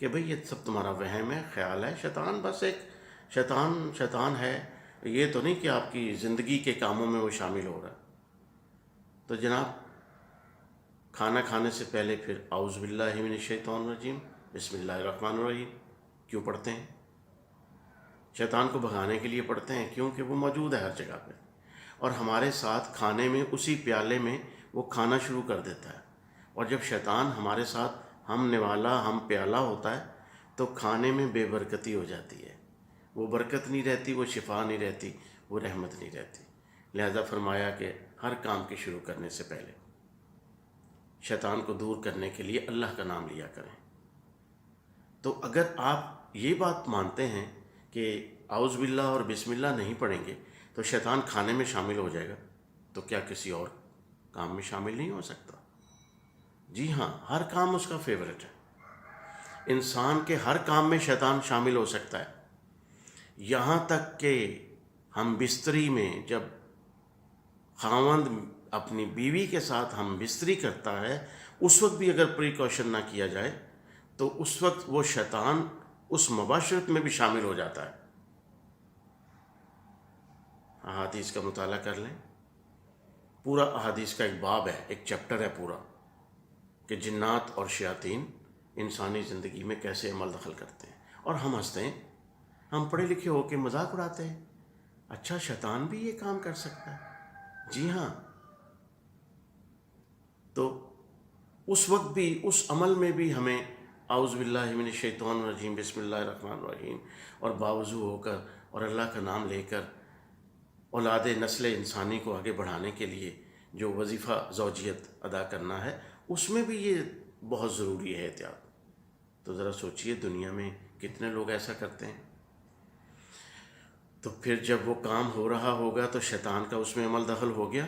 کہ بھئی یہ سب تمہارا وہم ہے، خیال ہے، شیطان بس ایک شیطان ہے، یہ تو نہیں کہ آپ کی زندگی کے کاموں میں وہ شامل ہو رہا ہے۔ تو جناب کھانا کھانے سے پہلے پھر اعوذ باللہ من الشیطان الرجیم بسم اللہ الرحمن الرحیم کیوں پڑھتے ہیں؟ شیطان کو بھگانے کے لیے پڑھتے ہیں، کیونکہ وہ موجود ہے ہر جگہ پہ، اور ہمارے ساتھ کھانے میں اسی پیالے میں وہ کھانا شروع کر دیتا ہے، اور جب شیطان ہمارے ساتھ ہم نوالا ہم پیالہ ہوتا ہے تو کھانے میں بے برکتی ہو جاتی ہے، وہ برکت نہیں رہتی، وہ شفا نہیں رہتی، وہ رحمت نہیں رہتی۔ لہذا فرمایا کہ ہر کام کے شروع کرنے سے پہلے شیطان کو دور کرنے کے لیے اللہ کا نام لیا کریں۔ تو اگر آپ یہ بات مانتے ہیں کہ اعوذ باللہ اور بسم اللہ نہیں پڑھیں گے تو شیطان کھانے میں شامل ہو جائے گا، تو کیا کسی اور کام میں شامل نہیں ہو سکتا؟ جی ہاں، ہر کام اس کا فیورٹ ہے۔ انسان کے ہر کام میں شیطان شامل ہو سکتا ہے، یہاں تک کہ ہم بستری میں جب خاوند اپنی بیوی کے ساتھ ہم بستری کرتا ہے، اس وقت بھی اگر پریکاشن نہ کیا جائے تو اس وقت وہ شیطان اس مباشرت میں بھی شامل ہو جاتا ہے۔ احادیث کا مطالعہ کر لیں، پورا احادیث کا ایک باب ہے، ایک چیپٹر ہے پورا، کہ جنات اور شیاطین انسانی زندگی میں کیسے عمل دخل کرتے ہیں، اور ہم ہنستے ہیں، ہم پڑھے لکھے ہو کے مذاق اڑاتے ہیں، اچھا شیطان بھی یہ کام کر سکتا ہے؟ جی ہاں۔ تو اس وقت بھی اس عمل میں بھی ہمیں اعوذ باللہ من الشیطان الرجیم بسم اللہ الرحمن الرحیم اور باوضو ہو کر اور اللہ کا نام لے کر اولاد نسل انسانی کو آگے بڑھانے کے لیے جو وظیفہ زوجیت ادا کرنا ہے، اس میں بھی یہ بہت ضروری ہے احتیاط۔ تو ذرا سوچئے دنیا میں کتنے لوگ ایسا کرتے ہیں۔ تو پھر جب وہ کام ہو رہا ہوگا تو شیطان کا اس میں عمل دخل ہو گیا،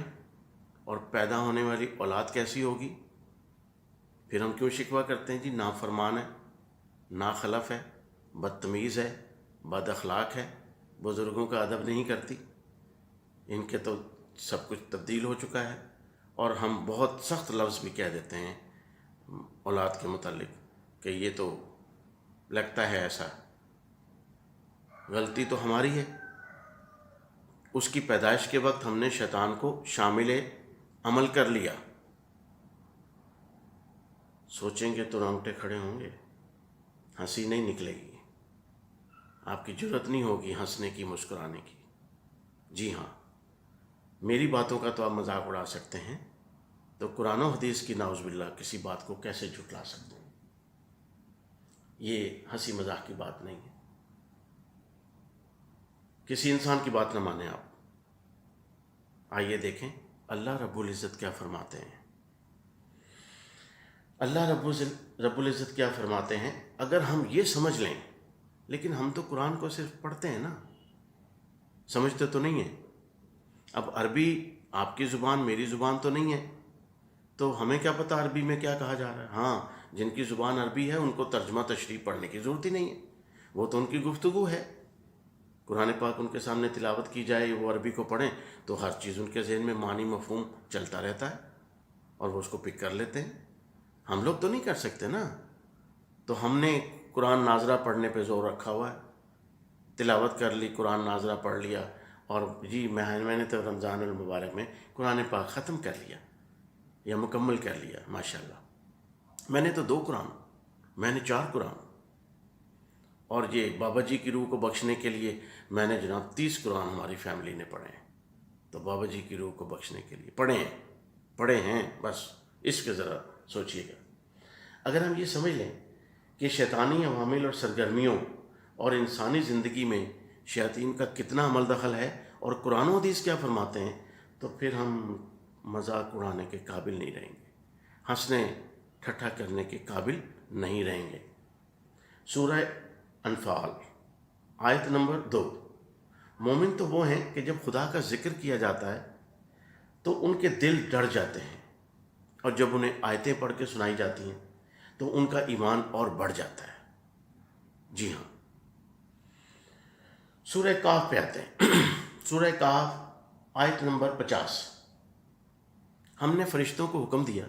اور پیدا ہونے والی اولاد کیسی ہوگی؟ پھر ہم کیوں شکوہ کرتے ہیں؟ جی نافرمان ہے، ناخلف ہے، بدتمیز ہے، بد اخلاق ہے، بزرگوں کا ادب نہیں کرتی، ان کے تو سب کچھ تبدیل ہو چکا ہے، اور ہم بہت سخت لفظ بھی کہہ دیتے ہیں اولاد کے متعلق کہ یہ تو لگتا ہے ایسا۔ غلطی تو ہماری ہے، اس کی پیدائش کے وقت ہم نے شیطان کو شامل عمل کر لیا۔ سوچیں گے تو رونگٹے کھڑے ہوں گے، ہنسی نہیں نکلے گی، آپ کی جرت نہیں ہوگی ہنسنے کی، مسکرانے کی۔ جی ہاں، میری باتوں کا تو آپ مذاق اڑا سکتے ہیں، تو قرآن و حدیث کی نعوذ باللہ کسی بات کو کیسے جھٹلا سکتے ہیں؟ یہ ہنسی مذاق کی بات نہیں ہے، کسی انسان کی بات نہ مانیں آپ۔ آئیے دیکھیں اللہ رب العزت کیا فرماتے ہیں۔ اللہ رب العزت کیا فرماتے ہیں؟ اگر ہم یہ سمجھ لیں، لیکن ہم تو قرآن کو صرف پڑھتے ہیں نا، سمجھتے تو نہیں ہیں۔ اب عربی آپ کی زبان میری زبان تو نہیں ہے، تو ہمیں کیا پتہ عربی میں کیا کہا جا رہا ہے؟ ہاں، جن کی زبان عربی ہے ان کو ترجمہ تشریح پڑھنے کی ضرورت ہی نہیں ہے، وہ تو ان کی گفتگو ہے، قرآن پاک ان کے سامنے تلاوت کی جائے، وہ عربی کو پڑھیں تو ہر چیز ان کے ذہن میں معنی مفہوم چلتا رہتا ہے، اور وہ اس کو پک کر لیتے ہیں۔ ہم لوگ تو نہیں کر سکتے نا، تو ہم نے قرآن ناظرہ پڑھنے پہ زور رکھا ہوا ہے، تلاوت کر لی، قرآن ناظرہ پڑھ لیا، اور جی میں نے تو رمضان المبارک میں قرآن پاک ختم کر لیا یا مکمل کر لیا، ماشاءاللہ۔ میں نے تو 2 قرآن، میں نے 4 قرآن، اور یہ بابا جی کی روح کو بخشنے کے لیے میں نے جناب 30 قرآن ہماری فیملی نے پڑھے ہیں۔ تو بابا جی کی روح کو بخشنے کے لیے پڑھے ہیں، بس اس کے ذرا سوچئے گا۔ اگر ہم یہ سمجھ لیں کہ شیطانی عوامل اور سرگرمیوں اور انسانی زندگی میں شیاطین کا کتنا عمل دخل ہے اور قرآن و حدیث کیا فرماتے ہیں، تو پھر ہم مذاق اڑانے کے قابل نہیں رہیں گے، ہنسنے ٹھٹھا کرنے کے قابل نہیں رہیں گے۔ سورہ انفال آیت نمبر 2۔ مومن تو وہ ہیں کہ جب خدا کا ذکر کیا جاتا ہے تو ان کے دل ڈر جاتے ہیں، اور جب انہیں آیتیں پڑھ کے سنائی جاتی ہیں تو ان کا ایمان اور بڑھ جاتا ہے۔ جی ہاں، سورہ کہف پہ آتے ہیں۔ سورہ کہف آیت نمبر 50۔ ہم نے فرشتوں کو حکم دیا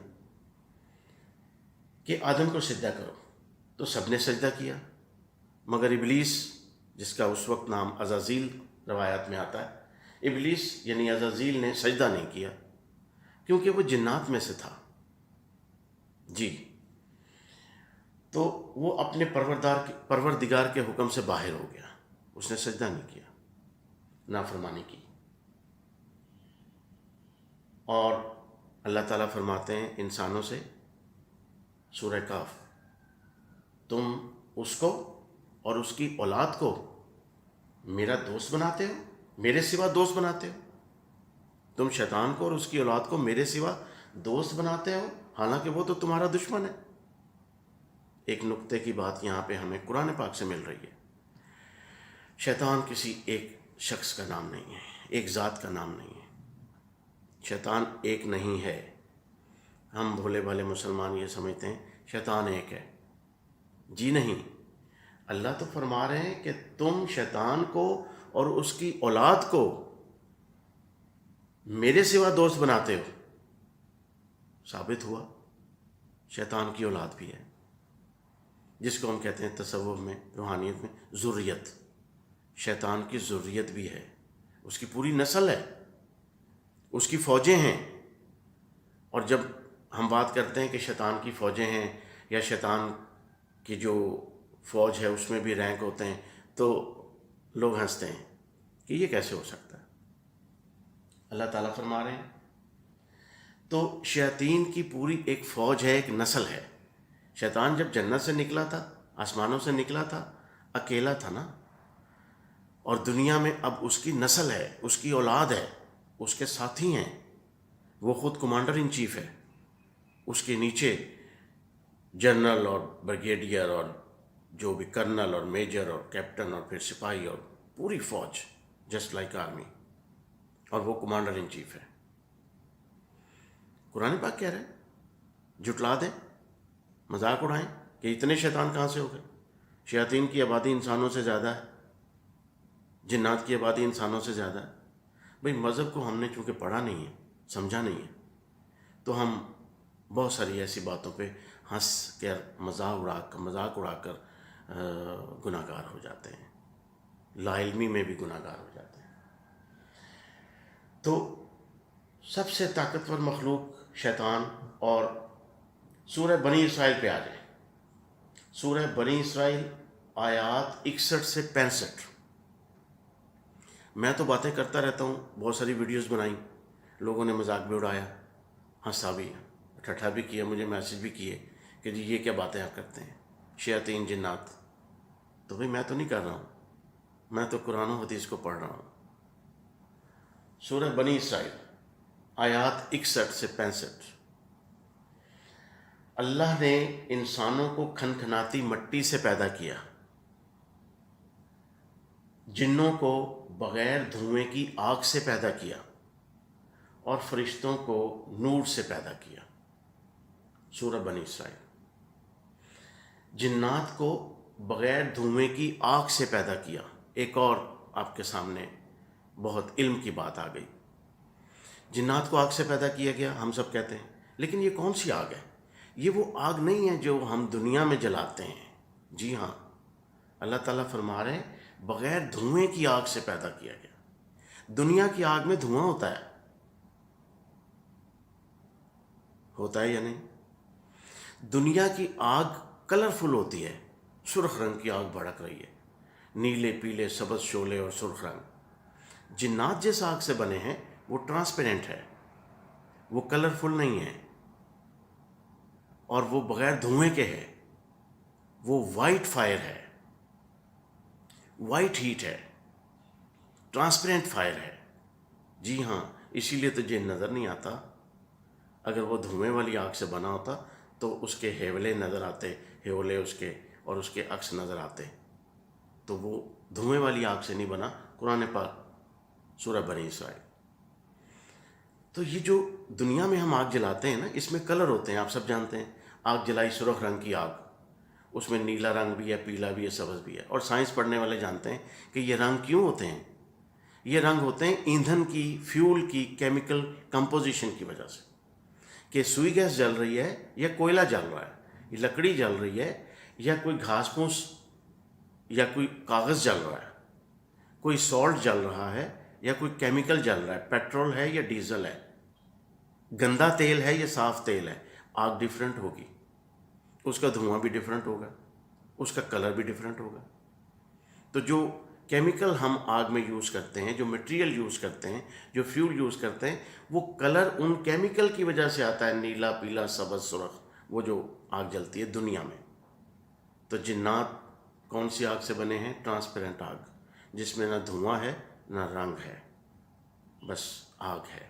کہ آدم کو سجدہ کرو، تو سب نے سجدہ کیا مگر ابلیس، جس کا اس وقت نام عزازیل روایات میں آتا ہے، ابلیس یعنی عزازیل نے سجدہ نہیں کیا کیونکہ وہ جنات میں سے تھا۔ جی، تو وہ اپنے پروردگار کے حکم سے باہر ہو گیا، اس نے سجدہ نہیں کیا، نافرمانی کی۔ اور اللہ تعالیٰ فرماتے ہیں انسانوں سے سورہ کاف، تم اس کو اور اس کی اولاد کو میرا دوست بناتے ہو، میرے سوا دوست بناتے ہو۔ تم شیطان کو اور اس کی اولاد کو میرے سوا دوست بناتے ہو، حالانکہ وہ تو تمہارا دشمن ہے۔ ایک نقطے کی بات یہاں پہ ہمیں قرآن پاک سے مل رہی ہے، شیطان کسی ایک شخص کا نام نہیں ہے، ایک ذات کا نام نہیں ہے۔ شیطان ایک نہیں ہے۔ ہم بھولے بھالے مسلمان یہ سمجھتے ہیں شیطان ایک ہے، جی نہیں۔ اللہ تو فرما رہے ہیں کہ تم شیطان کو اور اس کی اولاد کو میرے سوا دوست بناتے ہو۔ ثابت ہوا شیطان کی اولاد بھی ہے، جس کو ہم کہتے ہیں تصوف میں، روحانیت میں ذریت۔ شیطان کی ذریت بھی ہے، اس کی پوری نسل ہے، اس کی فوجیں ہیں۔ اور جب ہم بات کرتے ہیں کہ شیطان کی فوجیں ہیں یا شیطان کی جو فوج ہے اس میں بھی رینک ہوتے ہیں، تو لوگ ہنستے ہیں کہ یہ کیسے ہو سکتا ہے۔ اللہ تعالیٰ فرما رہے ہیں تو شیاطین کی پوری ایک فوج ہے، ایک نسل ہے۔ شیطان جب جنت سے نکلا تھا، آسمانوں سے نکلا تھا، اکیلا تھا نا، اور دنیا میں اب اس کی نسل ہے، اس کی اولاد ہے، اس کے ساتھی ہیں، وہ خود کمانڈر ان چیف ہے، اس کے نیچے جنرل اور بریگیڈیئر اور جو بھی کرنل اور میجر اور کیپٹن اور پھر سپاہی اور پوری فوج، جسٹ لائک آرمی، اور وہ کمانڈر ان چیف ہے۔ قرآن پاک کہہ رہے ہیں جھٹلا دیں، مذاق اڑائیں کہ اتنے شیطان کہاں سے ہو گئے۔ شیاطین کی آبادی انسانوں سے زیادہ ہے، جنات کی آبادی انسانوں سے زیادہ ہے۔ بھئی مذہب کو ہم نے چونکہ پڑھا نہیں ہے، سمجھا نہیں ہے، تو ہم بہت ساری ایسی باتوں پہ ہنس کر مذاق اڑا کر گناہ گار ہو جاتے ہیں، لا علمی میں بھی گناہ گار ہو جاتے ہیں۔ تو سب سے طاقتور مخلوق شیطان۔ اور سورہ بنی اسرائیل پہ آ جائیں، سورہ بنی اسرائیل آیات 61 سے 65۔ میں تو باتیں کرتا رہتا ہوں، بہت ساری ویڈیوز بنائیں، لوگوں نے مذاق بھی اڑایا، ہنسا بھی، ٹھٹھا بھی کیا، مجھے میسج بھی کیے کہ جی یہ کیا باتیں آپ کرتے ہیں، شیاطین جنات۔ تو بھئی میں تو نہیں کر رہا ہوں، میں تو قرآن و حدیث کو پڑھ رہا ہوں۔ سورہ بنی اسرائیل آیات 61 سے 65۔ اللہ نے انسانوں کو کھنکھناتی مٹی سے پیدا کیا، جنوں کو بغیر دھوئیں کی آگ سے پیدا کیا، اور فرشتوں کو نور سے پیدا کیا۔ سورہ بنی اسرائیل۔ جنات کو بغیر دھوئیں کی آگ سے پیدا کیا۔ ایک اور آپ کے سامنے بہت علم کی بات آ گئی، جنات کو آگ سے پیدا کیا گیا، ہم سب کہتے ہیں، لیکن یہ کون سی آگ ہے؟ یہ وہ آگ نہیں ہے جو ہم دنیا میں جلاتے ہیں۔ جی ہاں، اللہ تعالیٰ فرما رہے ہیں بغیر دھوئیں کی آگ سے پیدا کیا گیا۔ دنیا کی آگ میں دھواں ہوتا ہے یا نہیں؟ دنیا کی آگ کلرفل ہوتی ہے، سرخ رنگ کی آگ بھڑک رہی ہے، نیلے پیلے سبز شعلے اور سرخ رنگ۔ جنات جس آگ سے بنے ہیں وہ ٹرانسپیرنٹ ہے، وہ کلرفل نہیں ہے، اور وہ بغیر دھوئیں کے ہے، وہ وائٹ فائر ہے، وائٹ ہیٹ ہے، ٹرانسپیرنٹ فائر ہے۔ جی ہاں، اسی لیے تو جن نظر نہیں آتا۔ اگر وہ دھوئیں والی آگ سے بنا ہوتا تو اس کے ہیولے نظر آتے، ہیولے اس کے اور اس کے عکس نظر آتے، تو وہ دھوئیں والی آگ سے نہیں بنا۔ قرآن پاک سورہ بنی اسرائیل۔ تو یہ جو دنیا میں ہم آگ جلاتے ہیں نا، اس میں کلر ہوتے ہیں، آپ سب جانتے ہیں۔ آگ جلائی سرخ رنگ کی آگ، اس میں نیلا رنگ بھی ہے، پیلا بھی ہے، سبز بھی ہے، اور سائنس پڑھنے والے جانتے ہیں کہ یہ رنگ کیوں ہوتے ہیں۔ یہ رنگ ہوتے ہیں ایندھن کی، فیول کی کیمیکل کمپوزیشن کی وجہ سے، کہ سوئی گیس جل رہی ہے یا کوئلہ جل رہا ہے، یہ لکڑی جل رہی ہے یا کوئی گھاس پھوس یا کوئی کاغذ جل رہا ہے، کوئی سالٹ جل رہا ہے یا کوئی کیمیکل جل رہا ہے، پیٹرول ہے یا ڈیزل ہے، گندا تیل ہے یا صاف تیل ہے، آگ ڈیفرنٹ ہوگی، اس کا دھواں بھی ڈیفرنٹ ہوگا، اس کا کلر بھی ڈیفرنٹ ہوگا۔ تو جو کیمیکل ہم آگ میں یوز کرتے ہیں، جو مٹیریل یوز کرتے ہیں، جو فیول یوز کرتے ہیں، وہ کلر ان کیمیکل کی وجہ سے آتا ہے، نیلا، پیلا، سبز، سرخ، وہ جو آگ جلتی ہے دنیا میں۔ تو جنات کون سی آگ سے بنے ہیں؟ ٹرانسپیرنٹ آگ، جس میں نہ دھواں ہے نہ رنگ ہے، بس آگ ہے۔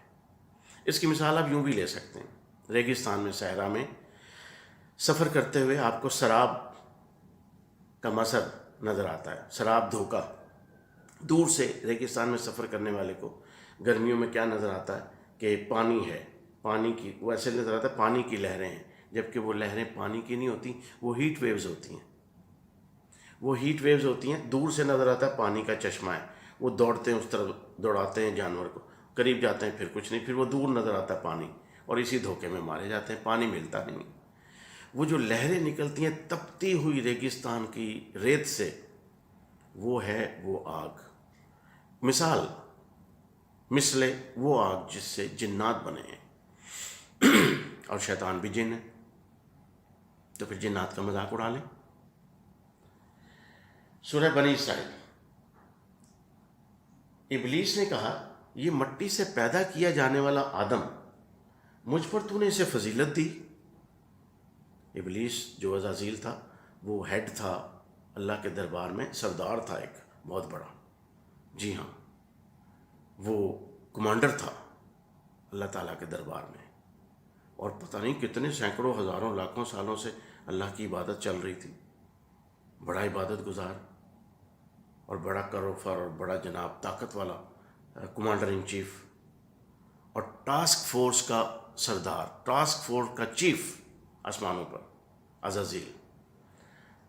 اس کی مثال آپ یوں بھی لے سکتے ہیں، ریگستان میں، صحرا میں سفر کرتے ہوئے آپ کو سراب کا منظر نظر آتا ہے، سراب، دھوکا۔ دور سے ریگستان میں سفر کرنے والے کو گرمیوں میں کیا نظر آتا ہے کہ پانی ہے، پانی کی، وہ ایسے نظر آتا ہے پانی کی لہریں ہیں، جبکہ وہ لہریں پانی کی نہیں ہوتی، وہ ہیٹ ویوز ہوتی ہیں، وہ ہیٹ ویوز ہوتی ہیں۔ دور سے نظر آتا ہے پانی کا چشمہ ہے، وہ دوڑتے ہیں اس طرف، دوڑاتے ہیں جانور کو، قریب جاتے ہیں پھر کچھ نہیں، پھر وہ دور نظر آتا ہے پانی، اور اسی دھوکے میں مارے جاتے ہیں، پانی ملتا نہیں۔ وہ جو لہریں نکلتی ہیں تپتی ہوئی ریگستان کی ریت سے، وہ ہے وہ آگ۔ مثال، مثل وہ آگ جس سے جنات بنے ہیں، اور شیطان بھی جن ہے، تو پھر جنات کا مذاق اڑا لیں۔ سورہ بنی اسرائیل، ابلیس نے کہا، یہ مٹی سے پیدا کیا جانے والا آدم، مجھ پر تو نے اسے فضیلت دی۔ ابلیس جو عزازیل تھا، وہ ہیڈ تھا اللہ کے دربار میں، سردار تھا ایک بہت بڑا، جی ہاں، وہ کمانڈر تھا اللہ تعالیٰ کے دربار میں، اور پتہ نہیں کتنے سینکڑوں، ہزاروں، لاکھوں سالوں سے اللہ کی عبادت چل رہی تھی، بڑا عبادت گزار اور بڑا کروفر اور بڑا جناب، طاقت والا کمانڈر ان چیف، اور ٹاسک فورس کا سردار، ٹاسک فورس کا چیف آسمانوں پر، عزازیل۔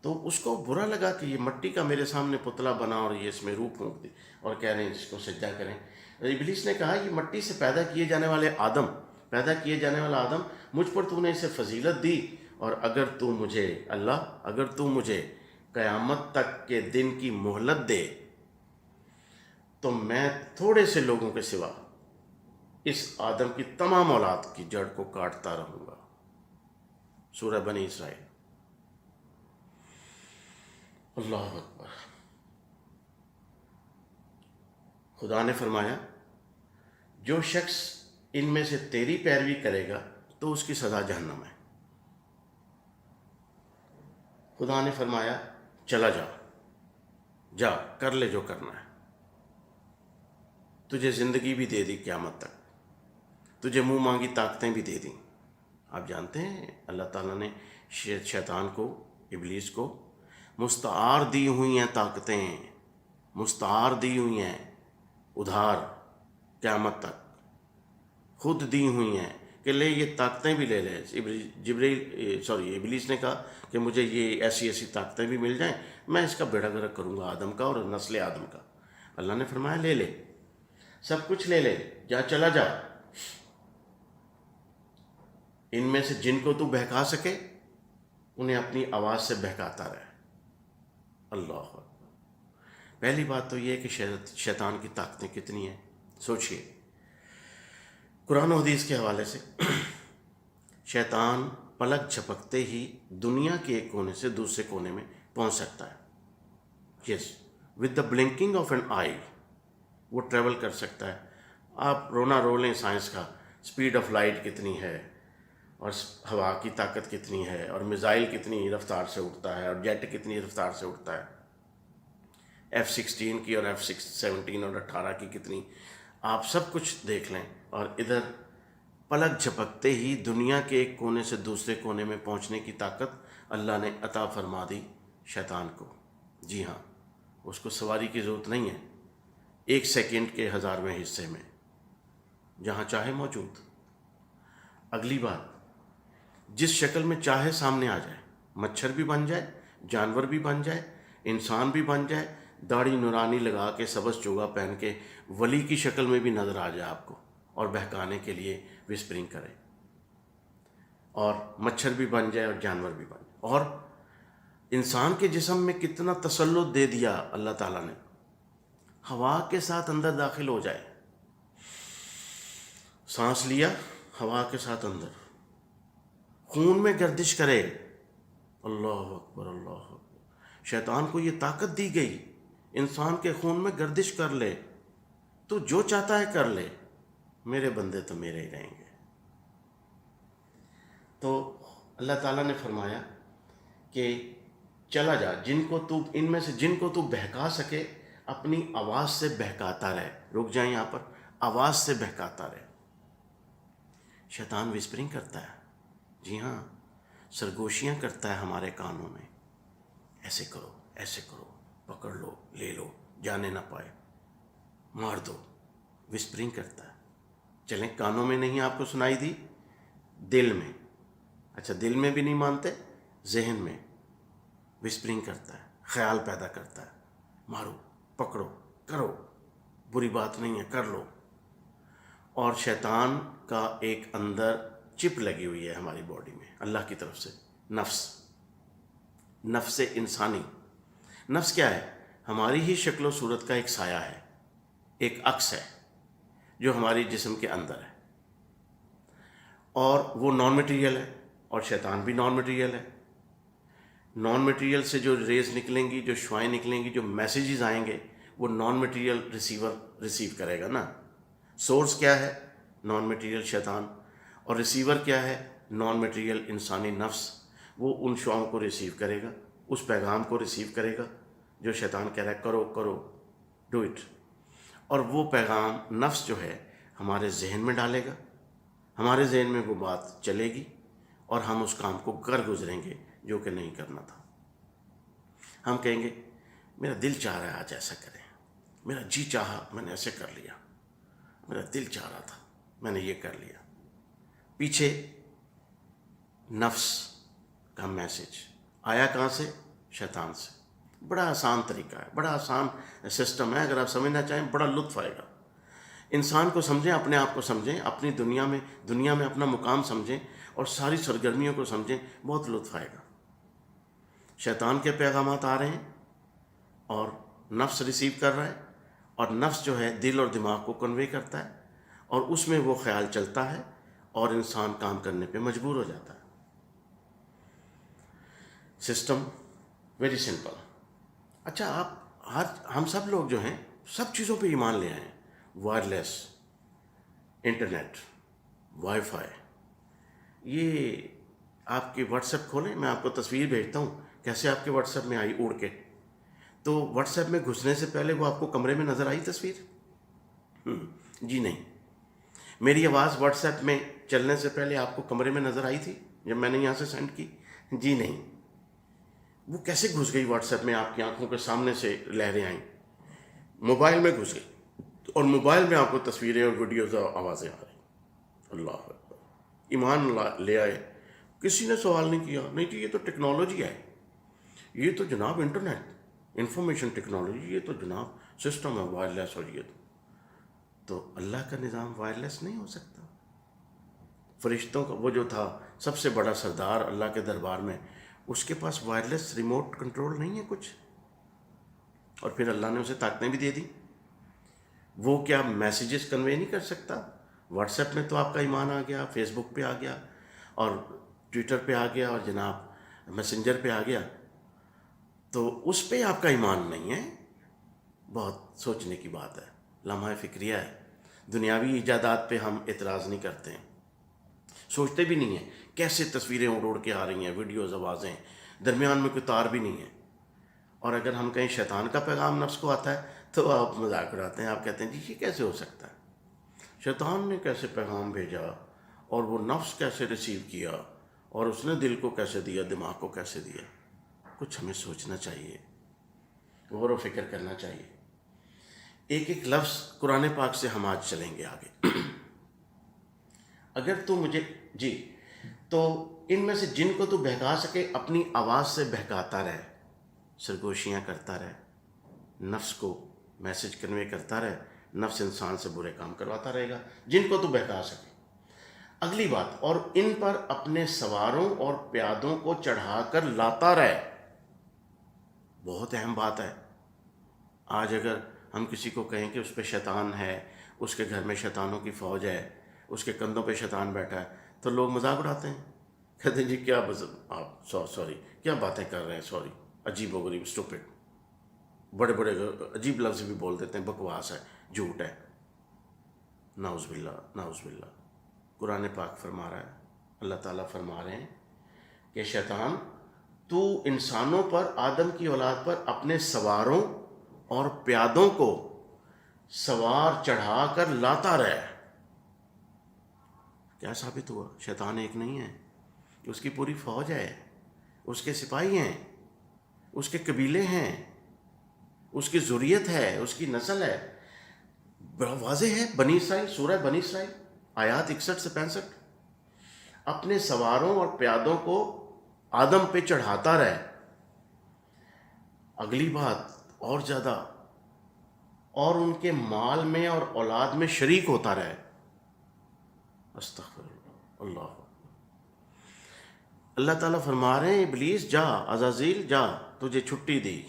تو اس کو برا لگا کہ یہ مٹی کا میرے سامنے پتلا بنا اور یہ اس میں روح پھونک دی، اور کہہ رہے ہیں اس کو سجدہ کریں۔ ابلیس نے کہا، یہ مٹی سے پیدا کیے جانے والے آدم، پیدا کیے جانے والا آدم، مجھ پر تو نے اسے فضیلت دی، اور اگر تو مجھے، اللہ، اگر تو مجھے قیامت تک کے دن کی مہلت دے تو میں تھوڑے سے لوگوں کے سوا اس آدم کی تمام اولاد کی جڑ کو کاٹتا رہوں گا۔ سورہ بنی اسرائیل۔ اللہ اکبر۔ خدا نے فرمایا، جو شخص ان میں سے تیری پیروی کرے گا تو اس کی سزا جہنم ہے۔ خدا نے فرمایا، چلا جا، جا کر لے جو کرنا ہے، تجھے زندگی بھی دے دی قیامت تک، تجھے منہ مانگی طاقتیں بھی دے دیں۔ آپ جانتے ہیں اللہ تعالیٰ نے شیطان کو، ابلیس کو مستعار دی ہوئی ہیں طاقتیں، مستعار دی ہوئی ہیں ادھار قیامت تک، خود دی ہوئی ہیں کہ لے یہ طاقتیں بھی لے لے۔ ابلیس نے کہا کہ مجھے یہ ایسی ایسی طاقتیں بھی مل جائیں، میں اس کا بیڑا گرک کروں گا آدم کا اور نسل آدم کا۔ اللہ نے فرمایا، لے لے، سب کچھ لے لے، جا، چلا جا، ان میں سے جن کو تو بہکا سکے انہیں اپنی آواز سے بہکاتا رہے۔ اللہ اکبر۔ پہلی بات تو یہ ہے کہ شیطان کی طاقتیں کتنی ہیں، سوچئے۔ قرآن و حدیث کے حوالے سے، شیطان پلک جھپکتے ہی دنیا کے ایک کونے سے دوسرے کونے میں پہنچ سکتا ہے۔ Yes, with the blinking of an eye وہ ٹریول کر سکتا ہے۔ آپ رونا رو لیں سائنس کا، سپیڈ آف لائٹ کتنی ہے، اور ہوا کی طاقت کتنی ہے، اور میزائل کتنی رفتار سے اٹھتا ہے، اور جیٹ کتنی رفتار سے اٹھتا ہے، F-16 کی اور F-17 اور 18 کی کتنی، آپ سب کچھ دیکھ لیں، اور ادھر پلک جھپکتے ہی دنیا کے ایک کونے سے دوسرے کونے میں پہنچنے کی طاقت اللہ نے عطا فرما دی شیطان کو۔ جی ہاں، اس کو سواری کی ضرورت نہیں ہے، 1 سیکنڈ کے 1000ویں حصے میں جہاں چاہے موجود۔ اگلی بات، جس شکل میں چاہے سامنے آ جائے، مچھر بھی بن جائے، جانور بھی بن جائے، انسان بھی بن جائے، داڑھی نورانی لگا کے، سبز چوگا پہن کے، ولی کی شکل میں بھی نظر آ جائے آپ کو، اور بہکانے کے لیے وسپرنگ کرے، اور مچھر بھی بن جائے اور جانور بھی بن جائے، اور انسان کے جسم میں کتنا تسلط دے دیا اللہ تعالیٰ نے، ہوا کے ساتھ اندر داخل ہو جائے، سانس لیا ہوا کے ساتھ اندر، خون میں گردش کرے، اللہ اکبر اللہ اکبر، شیطان کو یہ طاقت دی گئی انسان کے خون میں گردش کر لے، تو جو چاہتا ہے کر لے، میرے بندے تو میرے ہی رہیں گے۔ تو اللہ تعالیٰ نے فرمایا کہ چلا جا، جن کو تو ان میں سے جن کو تو بہکا سکے اپنی آواز سے بہکاتا رہے۔ رک جائیں یہاں پر، آواز سے بہکاتا رہے۔ شیطان وسپرنگ کرتا ہے، جی ہاں، سرگوشیاں کرتا ہے ہمارے کانوں میں، ایسے کرو ایسے کرو، پکڑ لو لے لو، جانے نہ پائے، مار دو، وسپرنگ کرتا ہے۔ چلیں کانوں میں نہیں آپ کو سنائی دی، دل میں، اچھا دل میں بھی نہیں مانتے، ذہن میں وسپرنگ کرتا ہے، خیال پیدا کرتا ہے، مارو پکڑو کرو، بری بات نہیں ہے کر لو۔ اور شیطان کا ایک اندر چپ لگی ہوئی ہے ہماری باڈی میں اللہ کی طرف سے، نفس، نفس انسانی۔ نفس کیا ہے؟ ہماری ہی شکل و صورت کا ایک سایہ ہے، ایک عکس ہے جو ہماری جسم کے اندر ہے، اور وہ نان مٹیریل ہے، اور شیطان بھی نان مٹیریل ہے۔ نان مٹیریل سے جو ریز نکلیں گی، جو شعائیں نکلیں گی، جو میسیجز آئیں گے، وہ نان مٹیریل ریسیو کرے گا نا۔ سورس کیا ہے؟ نان مٹیریل شیطان، اور ریسیور کیا ہے؟ نان مٹیریل انسانی نفس۔ وہ ان شعاؤں کو ریسیو کرے گا، اس پیغام کو ریسیو کرے گا جو شیطان کہہ رہا ہے کرو کرو، ڈو اٹ، اور وہ پیغام نفس جو ہے ہمارے ذہن میں ڈالے گا، ہمارے ذہن میں وہ بات چلے گی، اور ہم اس کام کو کر گزریں گے جو کہ نہیں کرنا تھا۔ ہم کہیں گے میرا دل چاہ رہا ہے آج ایسا کریں، میرا جی چاہا میں نے ایسے کر لیا، میرا دل چاہ رہا تھا میں نے یہ کر لیا۔ پیچھے نفس کا میسج آیا کہاں سے؟ شیطان سے۔ بڑا آسان طریقہ ہے، بڑا آسان سسٹم ہے، اگر آپ سمجھنا چاہیں بڑا لطف آئے گا۔ انسان کو سمجھیں، اپنے آپ کو سمجھیں، اپنی دنیا میں اپنا مقام سمجھیں، اور ساری سرگرمیوں کو سمجھیں، بہت لطف آئے گا۔ شیطان کے پیغامات آ رہے ہیں اور نفس ریسیو کر رہا ہے، اور نفس جو ہے دل اور دماغ کو کنوے کرتا ہے، اور اس میں وہ خیال چلتا ہے اور انسان کام کرنے پہ مجبور ہو جاتا ہے۔ System very simple. اچھا ہم سب لوگ جو ہیں سب چیزوں پہ ایمان لے آئے ہیں، وائرلیس، انٹرنیٹ، وائی فائی۔ یہ آپ کی واٹس ایپ کھولیں، میں آپ کو تصویر بھیجتا ہوں کیسے آپ کے واٹس ایپ میں آئی اڑ کے۔ تو واٹس ایپ میں گھسنے سے پہلے وہ آپ کو کمرے میں نظر آئی تصویر؟ جی نہیں۔ میری آواز واٹس ایپ میں چلنے سے پہلے آپ کو کمرے میں نظر آئی تھی جب میں نے یہاں سے سینڈ کی؟ جی نہیں۔ وہ کیسے گھس گئی واٹس ایپ میں؟ آپ کی آنکھوں کے سامنے سے لہریں آئیں، موبائل میں گھس گئی، اور موبائل میں آپ کو تصویریں اور ویڈیوز اور آوازیں آ رہی۔ اللہ اکبر، ایمان لے آئے، کسی نے سوال نہیں کیا، نہیں جی یہ تو ٹیکنالوجی ہے، یہ تو جناب انٹرنیٹ، انفارمیشن ٹیکنالوجی، یہ تو جناب سسٹم ہے وائرلیس، اور یہ تو اللہ کا نظام وائرلیس نہیں ہو سکتا۔ فرشتوں کا وہ جو تھا سب سے بڑا سردار اللہ کے دربار میں، اس کے پاس وائرلیس ریموٹ کنٹرول نہیں ہے کچھ، اور پھر اللہ نے اسے طاقتیں بھی دے دی، وہ کیا میسیجز کنوے نہیں کر سکتا؟ واٹس ایپ میں تو آپ کا ایمان آ گیا، فیس بک پہ آ گیا، اور ٹویٹر پہ آ گیا، اور جناب میسنجر پہ آ گیا، تو اس پہ آپ کا ایمان نہیں ہے؟ بہت سوچنے کی بات ہے، لمحہ فکریہ ہے۔ دنیاوی ایجادات پہ ہم اعتراض نہیں کرتے ہیں، سوچتے بھی نہیں ہیں کیسے تصویریں اڑ اڑ کے آ رہی ہیں، ویڈیوز، آوازیں، درمیان میں کوئی تار بھی نہیں ہے۔ اور اگر ہم کہیں شیطان کا پیغام نفس کو آتا ہے تو آپ مذاق اڑاتے ہیں، آپ کہتے ہیں جی یہ کیسے ہو سکتا ہے؟ شیطان نے کیسے پیغام بھیجا، اور وہ نفس کیسے ریسیو کیا، اور اس نے دل کو کیسے دیا، دماغ کو کیسے دیا؟ کچھ ہمیں سوچنا چاہیے، غور و فکر کرنا چاہیے۔ ایک ایک لفظ قرآن پاک سے ہم آج چلیں گے آگے۔ اگر تو مجھے جی تو ان میں سے جن کو تو بہکا سکے اپنی آواز سے بہکاتا رہے، سرگوشیاں کرتا رہے، نفس کو میسج کنوے کرتا رہے، نفس انسان سے برے کام کرواتا رہے گا، جن کو تو بہکا سکے۔ اگلی بات، اور ان پر اپنے سواروں اور پیادوں کو چڑھا کر لاتا رہے۔ بہت اہم بات ہے. آج اگر ہم کسی کو کہیں کہ اس پہ شیطان ہے، اس کے گھر میں شیطانوں کی فوج ہے، اس کے کندھوں پہ شیطان بیٹھا ہے، تو لوگ مذاق اڑاتے ہیں، کہتے ہیں جی کیا آپ سوری کیا باتیں کر رہے ہیں، سوری، عجیب و غریب، اسٹوپڈ، بڑے بڑے عجیب لفظ بھی بول دیتے ہیں، بکواس ہے، جھوٹ ہے. نعوذ باللہ، نعوذ باللہ. قرآن پاک فرما رہا ہے، اللہ تعالیٰ فرما رہے ہیں کہ شیطان تو انسانوں پر، آدم کی اولاد پر اپنے سواروں اور پیادوں کو سوار چڑھا کر لاتا رہے. کیا ثابت ہوا؟ شیطان ایک نہیں ہے، اس کی پوری فوج ہے، اس کے سپاہی ہیں، اس کے قبیلے ہیں، اس کی ذریت ہے، اس کی نسل ہے. بڑا واضح ہے، بنی اسرائیل، سورہ بنی اسرائیل، آیات 61 سے 65. اپنے سواروں اور پیادوں کو آدم پہ چڑھاتا رہے. اگلی بات اور زیادہ، اور ان کے مال میں اور اولاد میں شریک ہوتا رہے. استغفر اللہ. اللہ اللہ تعالیٰ فرما رہے ہیں ابلیس جا، عزازیل جا، تجھے چھٹی دی،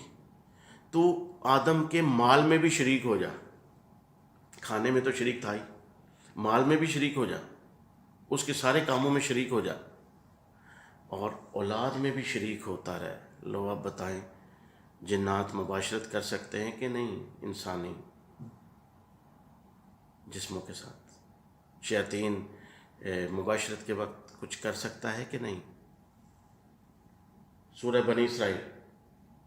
تو آدم کے مال میں بھی شریک ہو جا. کھانے میں تو شریک تھا ہی، مال میں بھی شریک ہو جا، اس کے سارے کاموں میں شریک ہو جا، اور اولاد میں بھی شریک ہوتا رہے. لو آپ بتائیں، جنات مباشرت کر سکتے ہیں کہ نہیں انسانی جسموں کے ساتھ؟ شیاطین مباشرت کے وقت کچھ کر سکتا ہے کہ نہیں؟ سورہ بنی اسرائیل،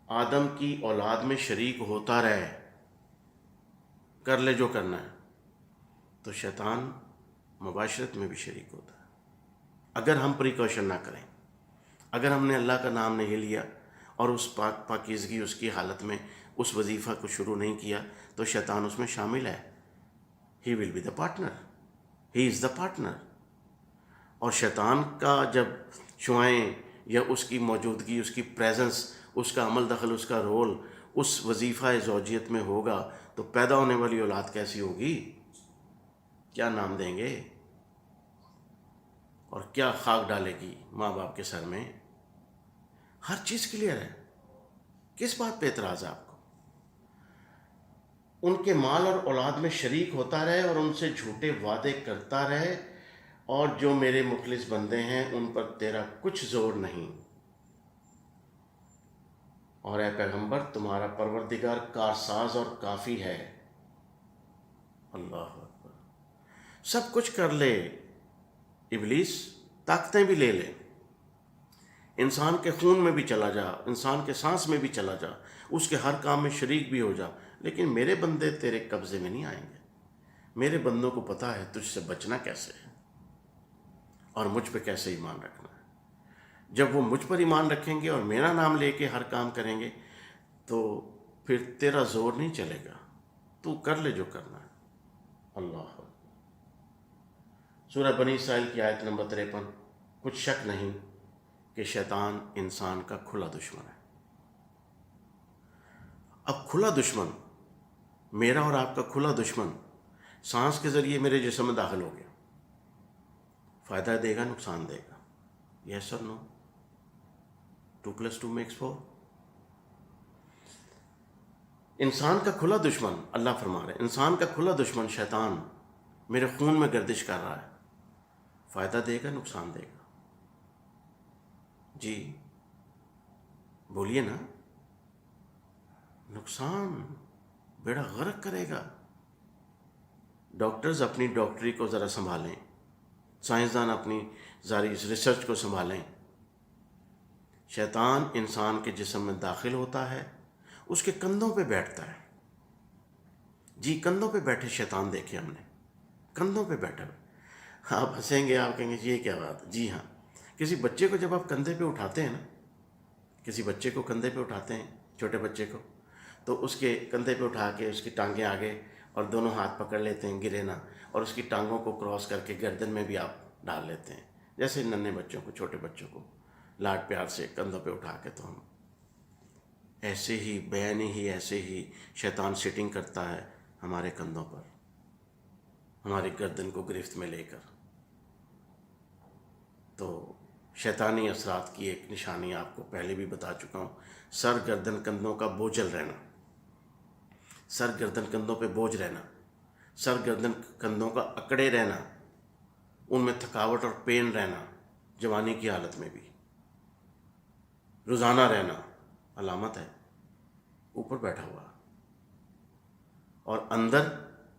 آدم کی اولاد میں شریک ہوتا رہے، کر لے جو کرنا ہے. تو شیطان مباشرت میں بھی شریک ہوتا ہے. اگر ہم پریکاشن نہ کریں، اگر ہم نے اللہ کا نام نہیں لیا اور اس پاکیزگی اس کی حالت میں اس وظیفہ کو شروع نہیں کیا، تو شیطان اس میں شامل ہے. He will be the partner, he is the partner. اور شیطان کا جب شعائیں یا اس کی موجودگی، اس کی پریزنس، اس کا عمل دخل، اس کا رول اس وظیفہ زوجیت میں ہوگا، تو پیدا ہونے والی اولاد کیسی ہوگی؟ کیا نام دیں گے؟ اور کیا خاک ڈالے گی ماں باپ کے سر میں؟ ہر چیز کلیئر ہے. کس بات پہ اعتراض ہے آپ کو؟ ان کے مال اور اولاد میں شریک ہوتا رہے اور ان سے جھوٹے وعدے کرتا رہے، اور جو میرے مخلص بندے ہیں ان پر تیرا کچھ زور نہیں. اور اے پیغمبر، تمہارا پروردگار کارساز اور کافی ہے. اللہ اکبر. سب کچھ کر لے ابلیس، طاقتیں بھی لے لے، انسان کے خون میں بھی چلا جا، انسان کے سانس میں بھی چلا جا، اس کے ہر کام میں شریک بھی ہو جا، لیکن میرے بندے تیرے قبضے میں نہیں آئیں گے. میرے بندوں کو پتہ ہے تجھ سے بچنا کیسے ہے اور مجھ پہ کیسے ایمان رکھنا ہے. جب وہ مجھ پر ایمان رکھیں گے اور میرا نام لے کے ہر کام کریں گے، تو پھر تیرا زور نہیں چلے گا، تو کر لے جو کرنا ہے. اللہ. سورہ بنی اسرائیل کی آیت نمبر 53. کچھ شک نہیں کہ شیطان انسان کا کھلا دشمن ہے. اب کھلا دشمن، میرا اور آپ کا کھلا دشمن، سانس کے ذریعے میرے جسم میں داخل ہو گیا، فائدہ دے گا، نقصان دے گا؟ یس اور نو؟ 2+2=4. انسان کا کھلا دشمن، اللہ فرما رہے ہیں، انسان کا کھلا دشمن شیطان میرے خون میں گردش کر رہا ہے، فائدہ دے گا، نقصان دے گا؟ جی بولیے نا. نقصان، بیڑا غرق کرے گا. ڈاکٹرز اپنی ڈاکٹری کو ذرا سنبھالیں، سائنسدان اپنی ذاری ریسرچ کو سنبھالیں. شیطان انسان کے جسم میں داخل ہوتا ہے، اس کے کندھوں پہ بیٹھتا ہے. جی کندھوں پہ بیٹھے شیطان دیکھے ہم نے، کندھوں پہ بیٹھے. آپ ہنسیں گے، آپ کہیں گے جی یہ کیا بات؟ جی ہاں، کسی بچے کو جب آپ کندھے پہ اٹھاتے ہیں نا، کسی بچے کو کندھے پہ اٹھاتے ہیں، چھوٹے بچے کو، تو اس کے کندھے پہ اٹھا کے اس کی ٹانگیں آگے اور دونوں ہاتھ پکڑ لیتے ہیں، گرے نہ، اور اس کی ٹانگوں کو کراس کر کے گردن میں بھی آپ ڈال لیتے ہیں. جیسے ننھے بچوں کو، چھوٹے بچوں کو لاڈ پیار سے کندھوں پہ اٹھا کے، تو ہم ایسے ہی ایسے ہی شیطان سیٹنگ کرتا ہے ہمارے کندھوں پر، ہماری گردن کو گرفت میں لے کر. تو شیطانی اثرات کی ایک نشانی آپ کو پہلے بھی بتا چکا ہوں، سر گردن کندھوں کا بوجھل رہنا، سر گردن کندھوں پہ بوجھ رہنا، سر گردن کندھوں کا اکڑے رہنا، ان میں تھکاوٹ اور پین رہنا، جوانی کی حالت میں بھی روزانہ رہنا علامت ہے اوپر بیٹھا ہوا، اور اندر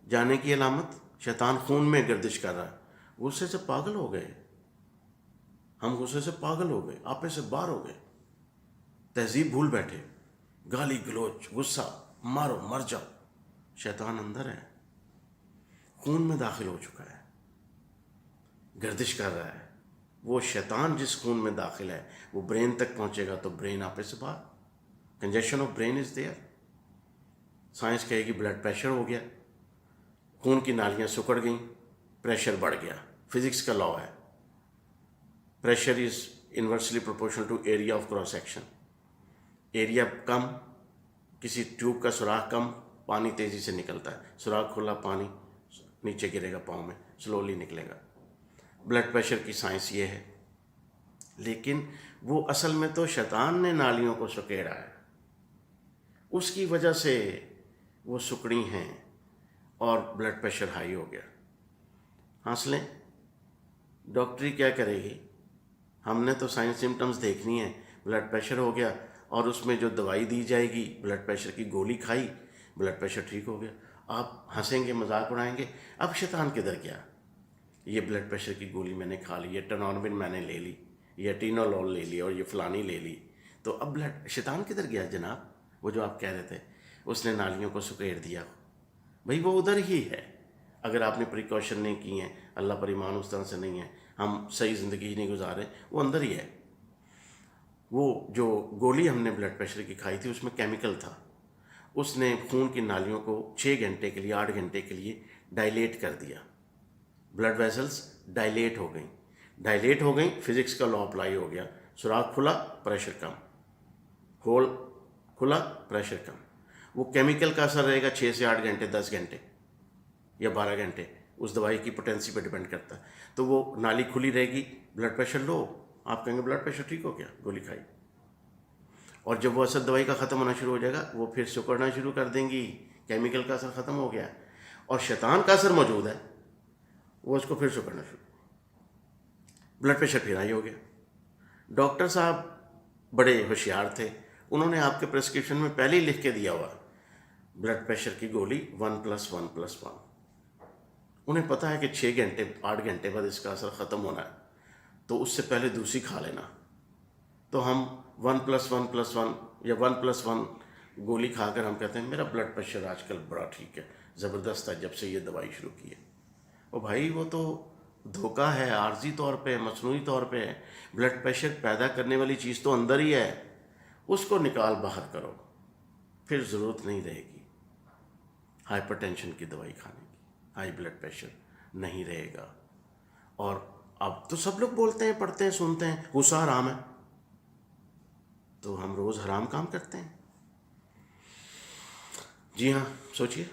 جانے کی علامت شیطان خون میں گردش کر رہا ہے، غصے سے پاگل ہو گئے، ہم غصے سے پاگل ہو گئے، آپے سے باہر ہو گئے، تہذیب بھول بیٹھے، گالی گلوچ، غصہ، مارو مر جاؤ، شیطان اندر ہے، خون میں داخل ہو چکا ہے، گردش کر رہا ہے۔ وہ شیطان جس خون میں داخل ہے وہ برین تک پہنچے گا تو برین آپے سے باہر، congestion of brain is there. Science کہے گی بلڈ پریشر ہو گیا، خون کی نالیاں سکڑ گئیں، پریشر بڑھ گیا، فزکس کا لا ہے، pressure is inversely proportional to area of cross section, area کم، کسی ٹیوب کا سوراخ کم، پانی تیزی سے نکلتا ہے، سوراخ کھلا پانی نیچے گرے گا، پاؤں میں سلولی نکلے گا۔ بلڈ پریشر کی سائنس یہ ہے، لیکن وہ اصل میں تو شیطان نے نالیوں کو سکیڑا ہے، اس کی وجہ سے وہ سکڑی ہیں اور بلڈ پریشر ہائی ہو گیا۔ ہنس لیں، ڈاکٹری کیا کرے گی؟ ہم نے تو سائنس سمٹمز دیکھنی ہے، بلڈ پریشر ہو گیا اور اس میں جو دوائی دی جائے گی، بلڈ پریشر کی گولی کھائی، بلڈ پریشر ٹھیک ہو گیا۔ آپ ہنسیں گے، مذاق اڑائیں گے، اب شیطان کدھر گیا؟ یہ بلڈ پریشر کی گولی میں نے کھا لی، یہ ٹنارمن میں نے لے لی، یہ ٹینولول لے لی، اور یہ فلانی لے لی، تو اب شیطان کدھر گیا جناب؟ وہ جو آپ کہہ رہے تھے اس نے نالیوں کو سکیڑ دیا، بھئی وہ ادھر ہی ہے۔ اگر آپ نے پریکاشن نہیں کی ہیں، اللہ پر ایمان اس طرح سے نہیں ہے، ہم صحیح زندگی نہیں گزارے، وہ اندر ہی ہے۔ وہ جو گولی ہم نے بلڈ پریشر کی کھائی تھی اس میں کیمیکل تھا، اس نے خون کی نالیوں کو 6 گھنٹے کے لیے، 8 گھنٹے کے لیے ڈائلیٹ کر دیا، بلڈ ویسلز ڈائلیٹ ہو گئیں، ڈائلیٹ ہو گئیں، فزکس کا لا اپلائی ہو گیا، سوراخ کھلا، پریشر کم، ہول کھلا، پریشر کم۔ وہ کیمیکل کا اثر رہے گا 6 سے 8 گھنٹے، 10 گھنٹے یا 12 گھنٹے، اس دوائی کی پوٹینسی پہ ڈیپینڈ کرتا ہے۔ تو وہ نالی کھلی رہے گی، بلڈ پریشر لو، آپ کہیں گے بلڈ پریشر ٹھیک ہو گیا، گولی کھائی، اور جب وہ اثر دوائی کا ختم ہونا شروع ہو جائے گا وہ پھر سکڑنا شروع کر دیں گی، کیمیکل کا اثر ختم ہو گیا اور شیطان کا اثر موجود ہے، وہ اس کو پھر سکڑنا شروع، بلڈ پریشر پھر ہائی ہو گیا۔ ڈاکٹر صاحب بڑے ہوشیار تھے، انہوں نے آپ کے پرسکرپشن میں پہلے ہی لکھ کے دیا ہوا بلڈ پریشر کی گولی 1+1+1، انہیں پتہ ہے کہ 6 گھنٹے 8 گھنٹے بعد اس کا اثر ختم ہونا ہے، تو اس سے پہلے دوسری کھا لینا۔ تو ہم 1+1+1 یا 1+1 گولی کھا کر ہم کہتے ہیں میرا بلڈ پریشر آج کل بڑا ٹھیک ہے، زبردست ہے جب سے یہ دوائی شروع کی ہے۔ او بھائی وہ تو دھوکہ ہے، عارضی طور پہ، مصنوعی طور پہ ہے، بلڈ پریشر پیدا کرنے والی چیز تو اندر ہی ہے، اس کو نکال باہر کرو، پھر ضرورت نہیں رہے گی ہائپر ٹینشن کی دوائی کھانے کی، ہائی بلڈ پریشر نہیں رہے گا۔ اور اب تو سب لوگ بولتے ہیں، پڑھتے ہیں، سنتے ہیں غصہ حرام ہے، تو ہم روز حرام کام کرتے ہیں۔ جی ہاں، سوچئے،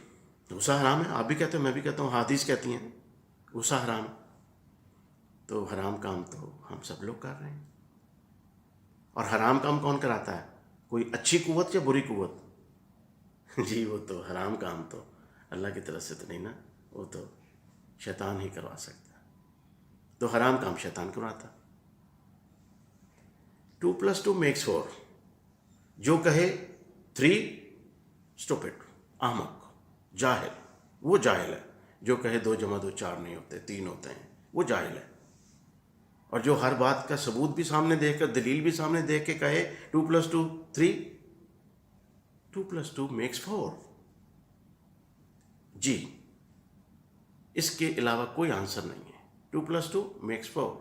غصہ حرام ہے، آپ بھی کہتے ہو، میں بھی کہتا ہوں، حدیث کہتی ہیں غصہ حرام ہے، تو حرام کام تو ہم سب لوگ کر رہے ہیں۔ اور حرام کام کون کراتا ہے؟ کوئی اچھی قوت یا بری قوت؟ جی وہ تو حرام کام تو اللہ کی طرف سے تو نہیں نا، وہ تو شیطان ہی کروا سکتا ہے، تو حرام کام شیطان کرواتا۔ 2+2=4، جو کہے 3 اسٹوپڈ، احمق، جاہل، وہ جاہل ہے، جو کہے 2+2 4 نہیں ہوتے، 3 ہوتے ہیں، وہ جاہل ہے۔ اور جو ہر بات کا ثبوت بھی سامنے دیکھ کر، دلیل بھی سامنے دیکھ کے کہے 2+2 3، 2+2=4، جی اس کے علاوہ کوئی آنسر نہیں ہے، 2+2=4۔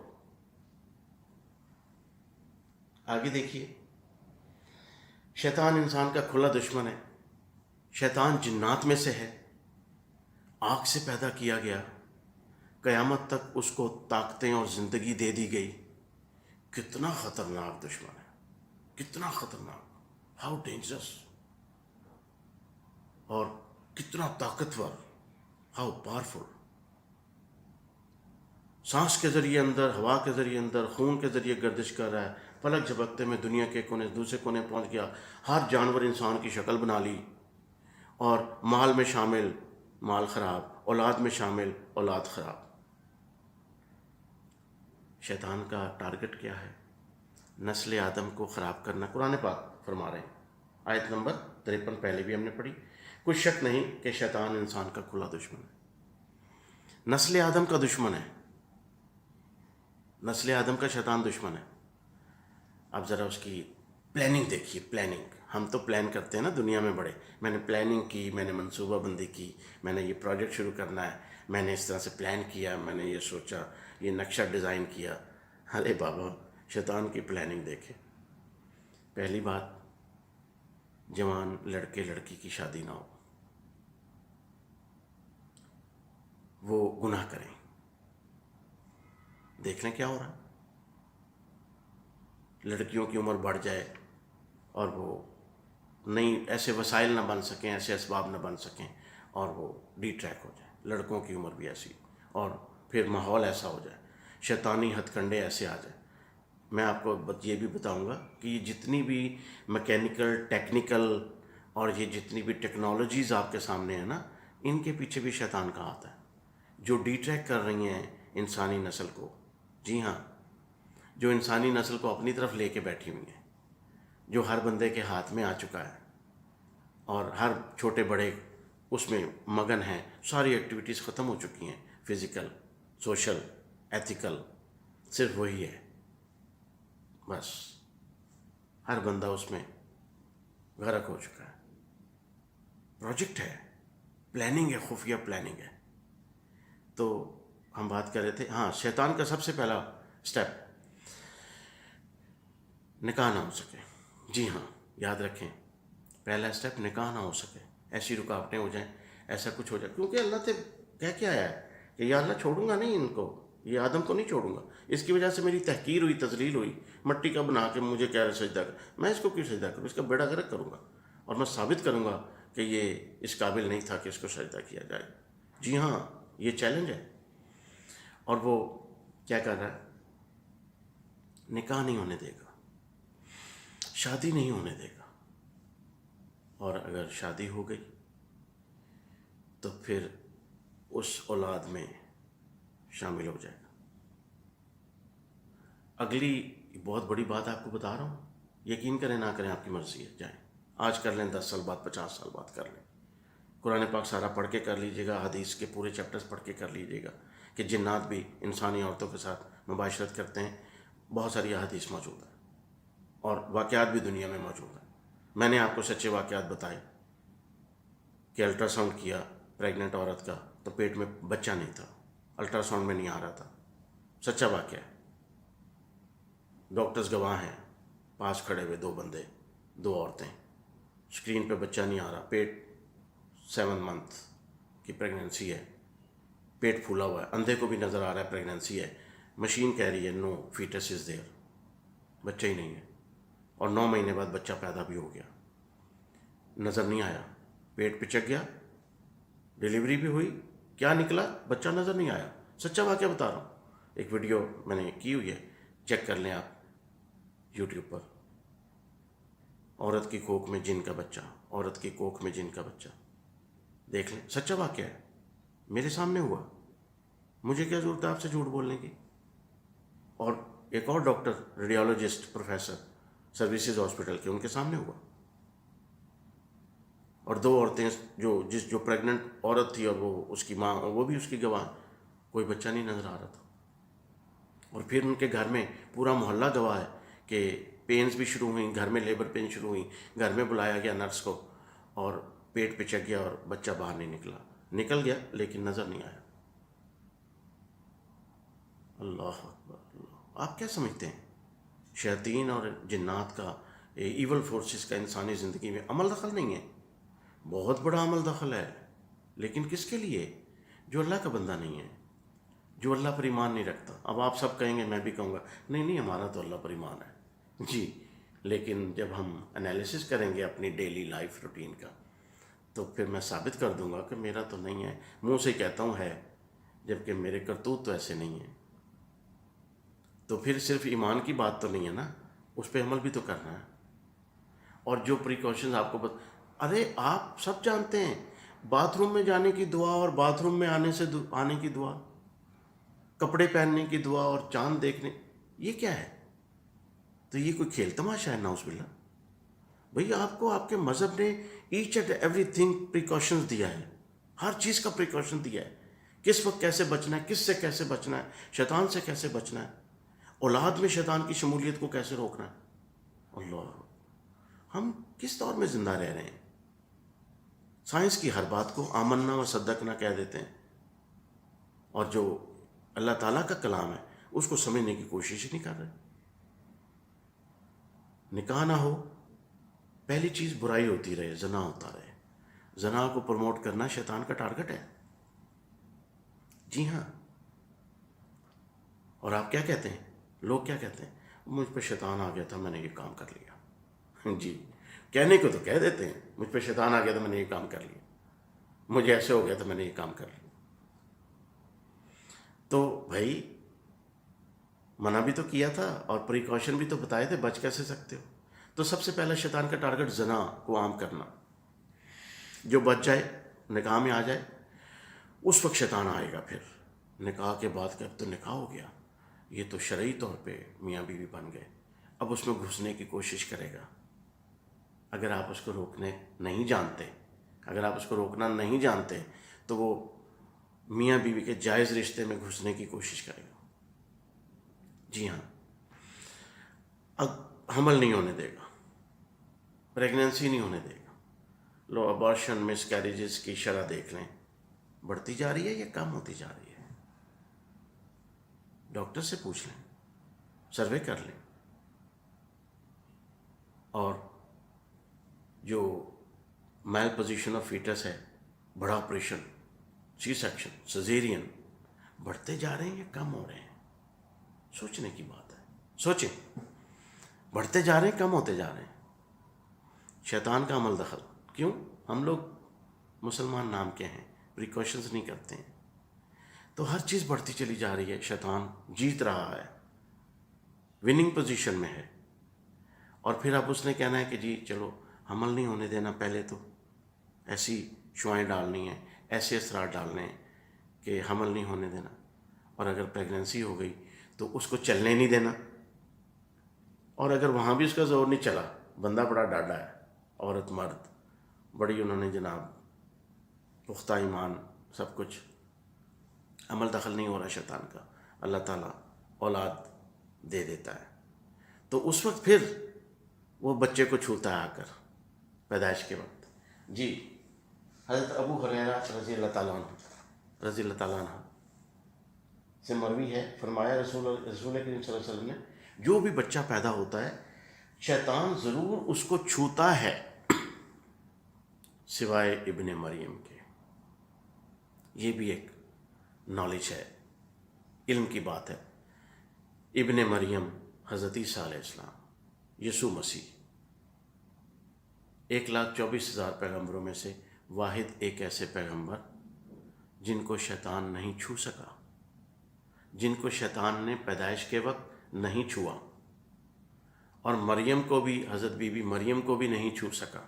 آگے دیکھیے، شیطان انسان کا کھلا دشمن ہے، شیطان جنات میں سے ہے، آگ سے پیدا کیا گیا، قیامت تک اس کو طاقتیں اور زندگی دے دی گئی۔ کتنا خطرناک دشمن ہے، کتنا خطرناک، ہاؤ ڈینجرس، اور کتنا طاقتور، ہاؤ پاورفل۔ سانس کے ذریعے اندر، ہوا کے ذریعے اندر، خون کے ذریعے گردش کر رہا ہے، پلک جھپکتے میں دنیا کے کونے سے دوسرے کونے پہنچ گیا، ہر جانور انسان کی شکل بنا لی، اور مال میں شامل مال خراب، اولاد میں شامل اولاد خراب۔ شیطان کا ٹارگٹ کیا ہے؟ نسل آدم کو خراب کرنا۔ قرآن پاک فرما رہے ہیں، آیت نمبر 53 پہلے بھی ہم نے پڑھی، کوئی شک نہیں کہ شیطان انسان کا کھلا دشمن ہے، نسل آدم کا دشمن ہے، نسل آدم کا شیطان دشمن ہے۔ اب ذرا اس کی پلاننگ دیکھیے، پلاننگ، ہم تو پلان کرتے ہیں نا دنیا میں بڑے، میں نے پلاننگ کی، میں نے منصوبہ بندی کی، میں نے یہ پروجیکٹ شروع کرنا ہے، میں نے اس طرح سے پلان کیا، میں نے یہ سوچا، یہ نقشہ ڈیزائن کیا۔ ارے بابا، شیطان کی پلاننگ دیکھے۔ پہلی بات، جوان لڑکے لڑکی کی شادی نہ ہو، وہ گناہ کریں، دیکھ لیں کیا ہو رہا ہے۔ لڑکیوں کی عمر بڑھ جائے اور وہ نئی ایسے وسائل نہ بن سکیں، ایسے اسباب نہ بن سکیں، اور وہ ڈی ٹریک ہو جائے۔ لڑکوں کی عمر بھی ایسی، اور پھر ماحول ایسا ہو جائے، شیطانی ہتھ کنڈے ایسے آ جائیں۔ میں آپ کو یہ بھی بتاؤں گا کہ یہ جتنی بھی میکینیکل، ٹیکنیکل، اور یہ جتنی بھی ٹیکنالوجیز آپ کے سامنے ہیں نا، ان کے پیچھے بھی شیطان کا ہاتھ ہے، جو ڈی ٹریک کر رہی ہیں انسانی نسل کو۔ جی ہاں، جو انسانی نسل کو اپنی طرف لے کے بیٹھی ہوئی ہیں، جو ہر بندے کے ہاتھ میں آ چکا ہے، اور ہر چھوٹے بڑے اس میں مگن ہیں۔ ساری ایکٹیویٹیز ختم ہو چکی ہیں، فزیکل، سوشل، ایتھیکل، صرف وہی ہے بس۔ ہر بندہ اس میں غرق ہو چکا ہے۔ پروجیکٹ ہے، پلاننگ ہے، خفیہ پلاننگ ہے۔ تو ہم بات کر رہے تھے، ہاں، شیطان کا سب سے پہلا سٹیپ، نکاح نہ ہو سکے۔ جی ہاں، یاد رکھیں، پہلا سٹیپ نکاح نہ ہو سکے، ایسی رکاوٹیں ہو جائیں، ایسا کچھ ہو جائے، کیونکہ اللہ سے کہہ کے آیا ہے کہ یا اللہ چھوڑوں گا نہیں ان کو، یہ آدم کو نہیں چھوڑوں گا، اس کی وجہ سے میری تحقیر ہوئی، تذلیل ہوئی، مٹی کا بنا کے مجھے کہہ رہے سجدہ کر، میں اس کو کیوں سجدہ کروں؟ اس کا بیڑا غرق کروں گا، اور میں ثابت کروں گا کہ یہ اس قابل نہیں تھا کہ اس کو سجدہ کیا جائے۔ جی ہاں، یہ چیلنج ہے۔ اور وہ کیا کر رہا ہے؟ نکاح نہیں ہونے دے گا، شادی نہیں ہونے دے گا، اور اگر شادی ہو گئی تو پھر اس اولاد میں شامل ہو جائے گا۔ اگلی بہت بڑی بات آپ کو بتا رہا ہوں، یقین کریں نہ کریں آپ کی مرضی ہے، جائیں آج کر لیں، 10 سال بعد، 50 سال بعد کر لیں۔ قرآن پاک سارا پڑھ کے کر لیجئے گا، حدیث کے پورے چیپٹرز پڑھ کے کر لیجئے گا کہ جنات بھی انسانی عورتوں کے ساتھ مباشرت کرتے ہیں، بہت ساری احادیث موجود ہیں، اور واقعات بھی دنیا میں موجود ہیں۔ میں نے آپ کو سچے واقعات بتائے کہ الٹرا ساؤنڈ کیا پریگننٹ عورت کا تو پیٹ میں بچہ نہیں تھا، الٹرا ساؤنڈ میں نہیں آ رہا تھا، سچا واقعہ ہے، ڈاکٹرز گواہ ہیں، پاس کھڑے ہوئے 2 بندے، 2 عورتیں، اسکرین پہ بچہ نہیں آ رہا، پیٹ 7 منتھ کی پریگننسی ہے، پیٹ پھولا ہوا ہے، اندھے کو بھی نظر آ رہا ہے پریگننسی ہے، مشین کہہ رہی ہے نو فیٹس از دیئر، بچہ ہی نہیں ہے، اور 9 مہینے بعد بچہ پیدا بھی ہو گیا، نظر نہیں آیا، پیٹ پچک گیا، ڈیلیوری بھی ہوئی، کیا نکلا؟ بچہ نظر نہیں آیا، سچا واقعہ بتا رہا ہوں۔ ایک ویڈیو میں نے کی ہوئی ہے، چیک کر لیں آپ یوٹیوب پر، عورت کی کوکھ میں جن کا بچہ، عورت کی کوکھ میں جن کا بچہ، دیکھ لیں، سچا واقعہ ہے، میرے سامنے ہوا، مجھے کیا ضرورت ہے آپ سے جھوٹ بولنے کی؟ اور ایک اور doctor, radiologist, professor services hospital کے، ان کے سامنے ہوا، اور 2 عورتیں جو پریگننٹ عورت تھی اور وہ اس کی ماں، اور وہ بھی اس کی گواہ، کوئی بچہ نہیں نظر آ رہا تھا، اور پھر ان کے گھر میں پورا محلہ گواہ ہے کہ پینز بھی شروع ہوئیں، گھر میں لیبر پین شروع ہوئیں، گھر میں بلایا گیا نرس کو، اور پیٹ پچک گیا اور بچہ باہر نہیں نکلا، نکل گیا لیکن نظر نہیں آیا۔ اللہ اکبر، اللہ! آپ کیا سمجھتے ہیں شیاطین اور جنات کا، ایول فورسز کا انسانی زندگی میں عمل دخل نہیں ہے؟ بہت بڑا عمل دخل ہے، لیکن کس کے لیے؟ جو اللہ کا بندہ نہیں ہے، جو اللہ پر ایمان نہیں رکھتا۔ اب آپ سب کہیں گے، میں بھی کہوں گا، نہیں ہمارا تو اللہ پر ایمان ہے جی، لیکن جب ہم انالیسس کریں گے اپنی ڈیلی لائف روٹین کا، تو پھر میں ثابت کر دوں گا کہ میرا تو نہیں ہے، منہ سے کہتا ہوں ہے، جبکہ میرے کرتوت تو ایسے نہیں ہیں۔ تو پھر صرف ایمان کی بات تو نہیں ہے نا، اس پہ عمل بھی تو کرنا ہے. اور جو پریکاشنز آپ کو ارے آپ سب جانتے ہیں، باتھ روم میں جانے کی دعا اور باتھ روم میں آنے کی دعا، کپڑے پہننے کی دعا اور چاند دیکھنے، یہ کیا ہے؟ تو یہ کوئی کھیل تماشا ہے؟ نعوذ باللہ. بھئی آپ کو آپ کے مذہب نے each and every thing precautions دیا ہے، ہر چیز کا پریکاشن دیا ہے. کس وقت کیسے بچنا ہے، کس سے کیسے بچنا ہے، شیطان سے کیسے بچنا ہے، اولاد میں شیطان کی شمولیت کو کیسے روکنا ہے. اللہ، ہم کس دور میں زندہ رہ رہے ہیں؟ سائنس کی ہر بات کو آمنا و صدقنا کہہ دیتے ہیں، اور جو اللہ تعالیٰ کا کلام ہے اس کو سمجھنے کی کوشش ہی نہیں کر رہے. نکاح نہ ہو، پہلی چیز برائی ہوتی رہے، زنا ہوتا رہے. زنا کو پروموٹ کرنا شیطان کا ٹارگٹ ہے. جی ہاں. اور آپ کیا کہتے ہیں؟ لوگ کیا کہتے ہیں؟ مجھ پہ شیطان آ گیا تھا، میں نے یہ کام کر لیا. جی، کہنے کو تو کہہ دیتے ہیں مجھ پہ شیطان آ گیا تھا، میں نے یہ کام کر لیا، مجھے ایسے ہو گیا تھا، میں نے یہ کام کر لیا. تو بھائی منع بھی تو کیا تھا اور پریکاشن بھی تو بتائے تھے، بچ کیسے سکتے ہو؟ تو سب سے پہلا شیطان کا ٹارگٹ زنا کو عام کرنا. جو بچ جائے، نکاح میں آ جائے، اس وقت شیطان آئے گا. پھر نکاح کے بعد کہ اب تو نکاح ہو گیا، یہ تو شرعی طور پہ میاں بیوی بن گئے، اب اس میں گھسنے کی کوشش کرے گا. اگر آپ اس کو روکنے نہیں جانتے، اگر آپ اس کو روکنا نہیں جانتے تو وہ میاں بیوی کے جائز رشتے میں گھسنے کی کوشش کرے گا. جی ہاں. اب حمل نہیں ہونے دے گا، پریگننسی نہیں ہونے دے گا. لو ابارشن مس کیریجز کی شرح دیکھ لیں، بڑھتی جا رہی ہے یا کم ہوتی جا رہی ہے؟ ڈاکٹر سے پوچھ لیں، سروے کر لیں. اور جو میل پوزیشن آف فیٹس ہے، بڑا آپریشن، سی سیکشن، سزیرین، بڑھتے جا رہے ہیں یا کم ہو رہے ہیں؟ سوچنے کی بات ہے. سوچیں، بڑھتے جا رہے ہیں، کم ہوتے جا رہے ہیں؟ شیطان کا عمل دخل. کیوں؟ ہم لوگ مسلمان نام کے ہیں، پریکاشنز نہیں کرتے ہیں، تو ہر چیز بڑھتی چلی جا رہی ہے. شیطان جیت رہا ہے، وننگ پوزیشن میں ہے. اور پھر اب اس نے کہنا ہے کہ جی چلو حمل نہیں ہونے دینا، پہلے تو ایسی شعائیں ڈالنی ہیں، ایسے اثرات ڈالنے ہیں کہ حمل نہیں ہونے دینا. اور اگر پریگننسی ہو گئی تو اس کو چلنے نہیں دینا. اور اگر وہاں بھی اس کا زور نہیں چلا، بندہ بڑا ڈاڈا ہے، عورت مرد بڑی، انہوں نے جناب پختہ ایمان، سب کچھ، عمل دخل نہیں ہو رہا شیطان کا، اللہ تعالیٰ اولاد دے دیتا ہے. تو اس وقت پھر وہ بچے کو چھوتا ہے آ کر پیدائش کے وقت. جی، حضرت ابو ہریرہ رضی اللہ تعالیٰ عنہ سے مروی ہے، فرمایا رسول کریم صلی اللہ علیہ وسلم نے، جو بھی بچہ پیدا ہوتا ہے شیطان ضرور اس کو چھوتا ہے سوائے ابن مریم کے. یہ بھی ایک نالج ہے، علم کی بات ہے. ابن مریم حضرت عیسیٰ علیہ السلام، یسوع مسیح، 1,24,000 پیغمبروں میں سے واحد ایک ایسے پیغمبر جن کو شیطان نہیں چھو سکا، جن کو شیطان نے پیدائش کے وقت نہیں چھوا. اور مریم کو بھی، حضرت بی بی مریم کو بھی نہیں چھو سکا.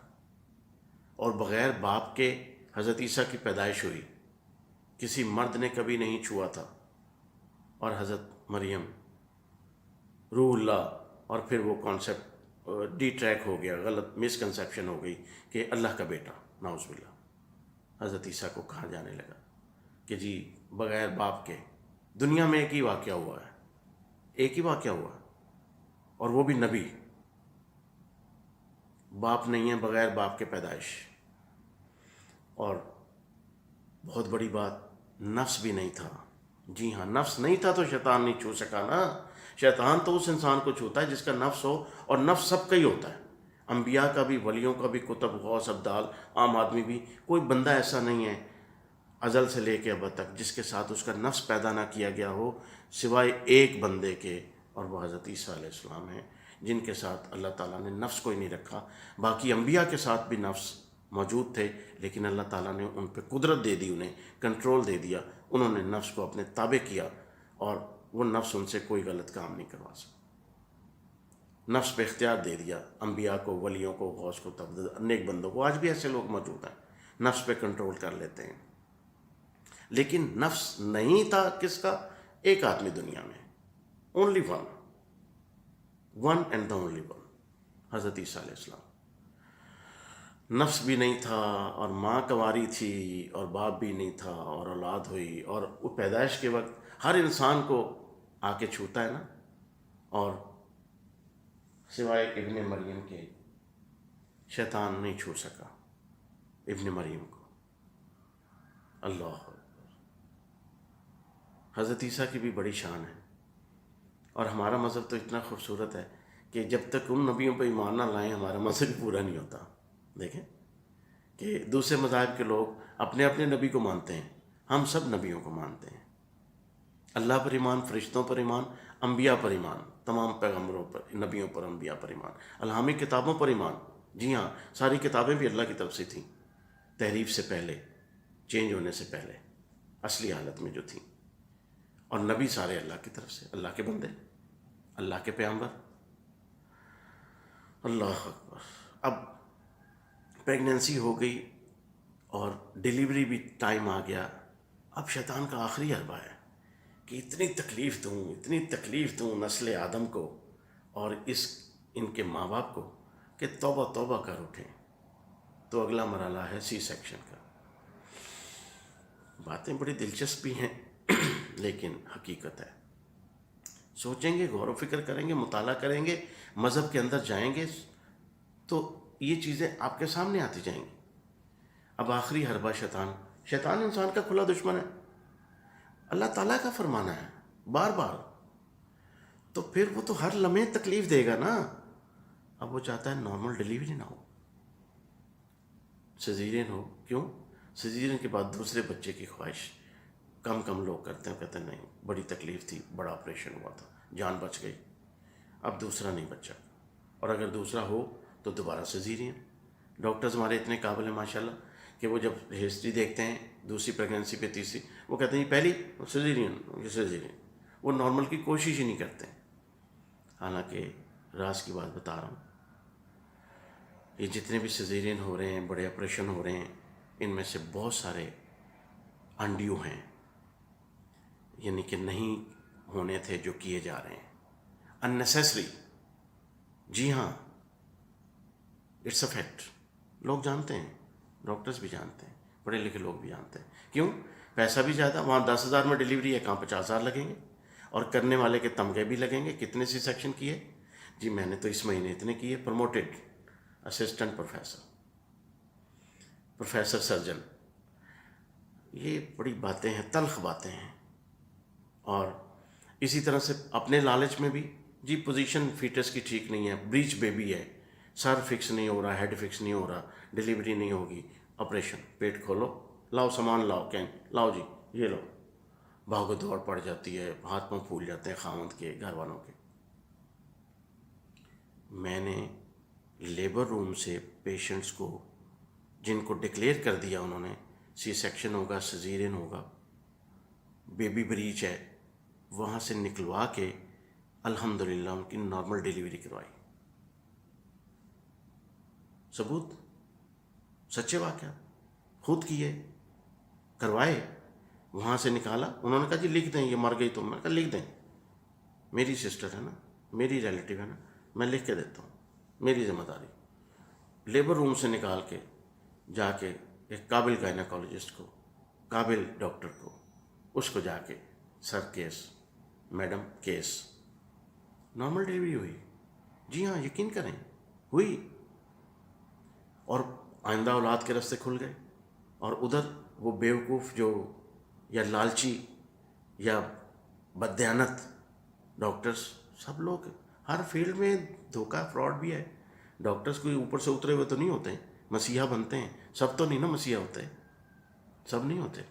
اور بغیر باپ کے حضرت عیسیٰ کی پیدائش ہوئی، کسی مرد نے کبھی نہیں چھوا تھا. اور حضرت مریم روح اللہ، اور پھر وہ کانسیپٹ ڈی ٹریک ہو گیا، غلط مس کنسیپشن ہو گئی کہ اللہ کا بیٹا، نعوذ باللہ. حضرت عیسیٰ کو کہا جانے لگا کہ جی بغیر باپ کے. دنیا میں ایک ہی واقعہ ہوا ہے، ایک ہی واقعہ ہوا ہے، اور وہ بھی نبی، باپ نہیں ہے، بغیر باپ کے پیدائش. اور بہت بڑی بات، نفس بھی نہیں تھا. جی ہاں، نفس نہیں تھا تو شیطان نہیں چھو سکا نا. شیطان تو اس انسان کو چھوتا ہے جس کا نفس ہو، اور نفس سب کا ہی ہوتا ہے، انبیاء کا بھی، ولیوں کا بھی، کتب، غوث، ابدال، عام آدمی بھی. کوئی بندہ ایسا نہیں ہے ازل سے لے کے اب تک جس کے ساتھ اس کا نفس پیدا نہ کیا گیا ہو، سوائے ایک بندے کے، اور وہ حضرت عیسیٰ علیہ السلام ہیں، جن کے ساتھ اللہ تعالیٰ نے نفس کوئی نہیں رکھا. باقی انبیاء کے ساتھ بھی نفس موجود تھے، لیکن اللہ تعالیٰ نے ان پہ قدرت دے دی، انہیں کنٹرول دے دیا، انہوں نے نفس کو اپنے تابع کیا اور وہ نفس ان سے کوئی غلط کام نہیں کروا سکتا. نفس پہ اختیار دے دیا انبیاء کو، ولیوں کو، غوث کو، نیک بندوں کو. آج بھی ایسے لوگ موجود ہیں نفس پہ کنٹرول کر لیتے ہیں. لیکن نفس نہیں تھا کس کا؟ ایک آدمی دنیا میں، only one and the only one, حضرت عیسیٰ علیہ السلام. نفس بھی نہیں تھا، اور ماں کنواری تھی، اور باپ بھی نہیں تھا، اور اولاد ہوئی، اور وہ پیدائش کے وقت ہر انسان کو آ کے چھوتا ہے نا، اور سوائے ابن مریم کے شیطان نہیں چھو سکا ابن مریم کو. اللہ اکبر. حضرت عیسیٰ کی بھی بڑی شان ہے. اور ہمارا مذہب تو اتنا خوبصورت ہے کہ جب تک ان نبیوں پہ ایمان نہ لائیں ہمارا مذہب پورا نہیں ہوتا. دیکھیں کہ دوسرے مذاہب کے لوگ اپنے اپنے نبی کو مانتے ہیں، ہم سب نبیوں کو مانتے ہیں. اللہ پر ایمان، فرشتوں پر ایمان، انبیاء پر ایمان، تمام پیغمبروں پر، نبیوں پر، انبیاء پر ایمان، الہامی کتابوں پر ایمان. جی ہاں، ساری کتابیں بھی اللہ کی طرف سے تھیں، تحریف سے پہلے، چینج ہونے سے پہلے، اصلی حالت میں جو تھیں. اور نبی سارے اللہ کی طرف سے، اللہ کے بندے، اللہ کے پیغمبر. اللہ اکبر. اب پریگننسی ہو گئی اور ڈیلیوری بھی ٹائم آ گیا. اب شیطان کا آخری حربہ ہے کہ اتنی تکلیف دوں نسل آدم کو اور ان کے ماں باپ کو کہ توبہ توبہ کر اٹھیں. تو اگلا مرحلہ ہے سی سیکشن کا. باتیں بڑی دلچسپ بھی ہیں لیکن حقیقت ہے. سوچیں گے، غور و فکر کریں گے، مطالعہ کریں گے، مذہب کے اندر جائیں گے تو یہ چیزیں آپ کے سامنے آتی جائیں گی. اب آخری حربہ شیطان انسان کا کھلا دشمن ہے. اللہ تعالیٰ کا فرمانا ہے بار بار، تو پھر وہ تو ہر لمحے تکلیف دے گا نا. اب وہ چاہتا ہے نارمل ڈیلیوری نہ ہو، سیزیرین ہو. کیوں؟ سیزیرین کے بعد دوسرے بچے کی خواہش کم لوگ کرتے ہیں، کہتے ہیں نہیں بڑی تکلیف تھی، بڑا آپریشن ہوا تھا، جان بچ گئی، اب دوسرا نہیں بچا. اور اگر دوسرا ہو تو دوبارہ سیزیرین. ڈاکٹرز ہمارے اتنے قابل ہیں ماشاءاللہ کہ وہ جب ہسٹری دیکھتے ہیں دوسری پریگننسی پہ تیسری، وہ کہتے ہیں پہلی سیزیرین. وہ نارمل کی کوشش ہی نہیں کرتے. حالانکہ راز کی بات بتا رہا ہوں، یہ جتنے بھی سیزیرین ہو رہے ہیں، بڑے آپریشن ہو رہے ہیں، ان میں سے بہت سارے انڈیو ہیں، یعنی کہ نہیں ہونے تھے جو کیے جا رہے ہیں unnecessary. جی ہاں، اٹس اے فیکٹ. لوگ جانتے ہیں، ڈاکٹرز بھی جانتے ہیں، پڑھے لکھے لوگ بھی جانتے ہیں. کیوں؟ پیسہ بھی زیادہ، وہاں 10,000 میں ڈیلیوری ہے، کہاں 50,000 لگیں گے، اور کرنے والے کے تمغے بھی لگیں گے. کتنے سی سیکشن کیے؟ جی میں نے تو اس مہینے اتنے کیے. Promoted assistant professor surgeon. یہ بڑی باتیں ہیں، تلخ باتیں ہیں. اور اسی طرح سے اپنے لالچ میں بھی، جی پوزیشن فیٹس کی ٹھیک نہیں ہے، بریچ بیبی ہے، سر فکس نہیں ہو رہا، ہیڈ فکس نہیں ہو رہا، ڈیلیوری نہیں ہوگی، آپریشن، پیٹ کھولو، لاؤ سامان، لاؤ کین، لاؤ جی یہ لو. بھاگو دوڑ پڑ جاتی ہے، ہاتھ پاؤں پھول جاتے ہیں خاوند کے، گھر والوں کے. میں نے لیبر روم سے پیشنٹس کو، جن کو ڈکلیئر کر دیا انہوں نے سی سیکشن ہوگا، سیزیرین ہوگا، بیبی بریچ ہے، وہاں سے نکلوا کے الحمدللہ ان کی نارمل ڈیلیوری کروائی. ثبوت، سچے واقعہ، خود کیے، کروائے. وہاں سے نکالا، انہوں نے کہا جی لکھ دیں یہ مر گئی. تو میں کہا لکھ دیں، میری سسٹر ہے نا، میری ریلیٹیو ہے نا، میں لکھ کے دیتا ہوں، میری ذمہ داری. لیبر روم سے نکال کے جا کے ایک قابل گائنیکالوجسٹ کو، قابل ڈاکٹر کو، اس کو جا کے sir case, madam case, normal delivery ہوئی. جی ہاں یقین کریں ہوئی. اور آئندہ اولاد کے راستے کھل گئے. اور ادھر وہ بیوقوف جو یا لالچی یا بددیانت ڈاکٹرز، سب لوگ ہر فیلڈ میں دھوکہ، فراڈ بھی ہے. ڈاکٹرز کوئی اوپر سے اترے ہوئے تو نہیں ہوتے ہیں، مسیحا بنتے ہیں. سب تو نہیں نا مسیحا ہوتے، سب نہیں ہوتے.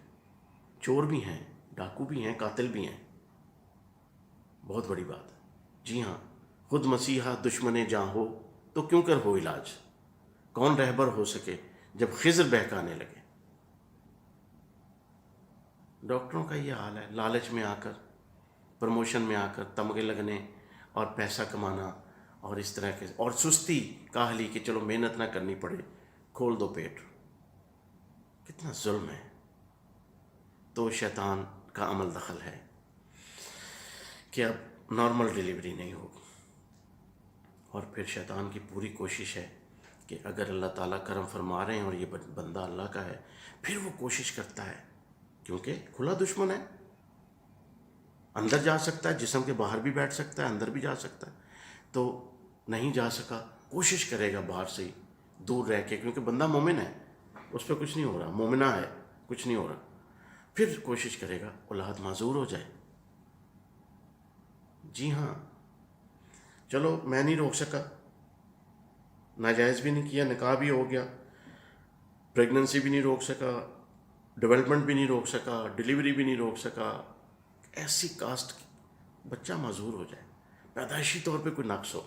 چور بھی ہیں، ڈاکو بھی ہیں، قاتل بھی ہیں. بہت بڑی بات ہے. جی ہاں، خود مسیحا دشمن جاں ہو تو کیوں کر ہو علاج. کون رہبر ہو سکے جب خضر بہکانے لگے. ڈاکٹروں کا یہ حال ہے، لالچ میں آ کر پروموشن میں آ کر تمغے لگنے اور پیسہ کمانا اور اس طرح کے، اور سستی کاہلی کہ چلو محنت نہ کرنی پڑے، کھول دو پیٹ. کتنا ظلم ہے. تو شیطان کا عمل دخل ہے کہ اب نارمل ڈیلیوری نہیں ہوگی. اور پھر شیطان کی پوری کوشش ہے کہ اگر اللہ تعالیٰ کرم فرما رہے ہیں اور یہ بندہ اللہ کا ہے، پھر وہ کوشش کرتا ہے، کیونکہ کھلا دشمن ہے، اندر جا سکتا ہے، جسم کے باہر بھی بیٹھ سکتا ہے، اندر بھی جا سکتا ہے. تو نہیں جا سکا، کوشش کرے گا باہر سے ہی دور رہ کے، کیونکہ بندہ مومن ہے، اس پہ کچھ نہیں ہو رہا، مومنہ ہے، کچھ نہیں ہو رہا. پھر کوشش کرے گا اولاد معذور ہو جائے. جی ہاں، چلو میں نہیں روک سکا، ناجائز بھی نہیں کیا، نکاح بھی ہو گیا، پریگننسی بھی نہیں روک سکا، ڈیولپمنٹ بھی نہیں روک سکا، ڈیلیوری بھی نہیں روک سکا. ایسی کاسٹ بچہ معذور ہو جائے، پیدائشی طور پہ کوئی نقص ہو.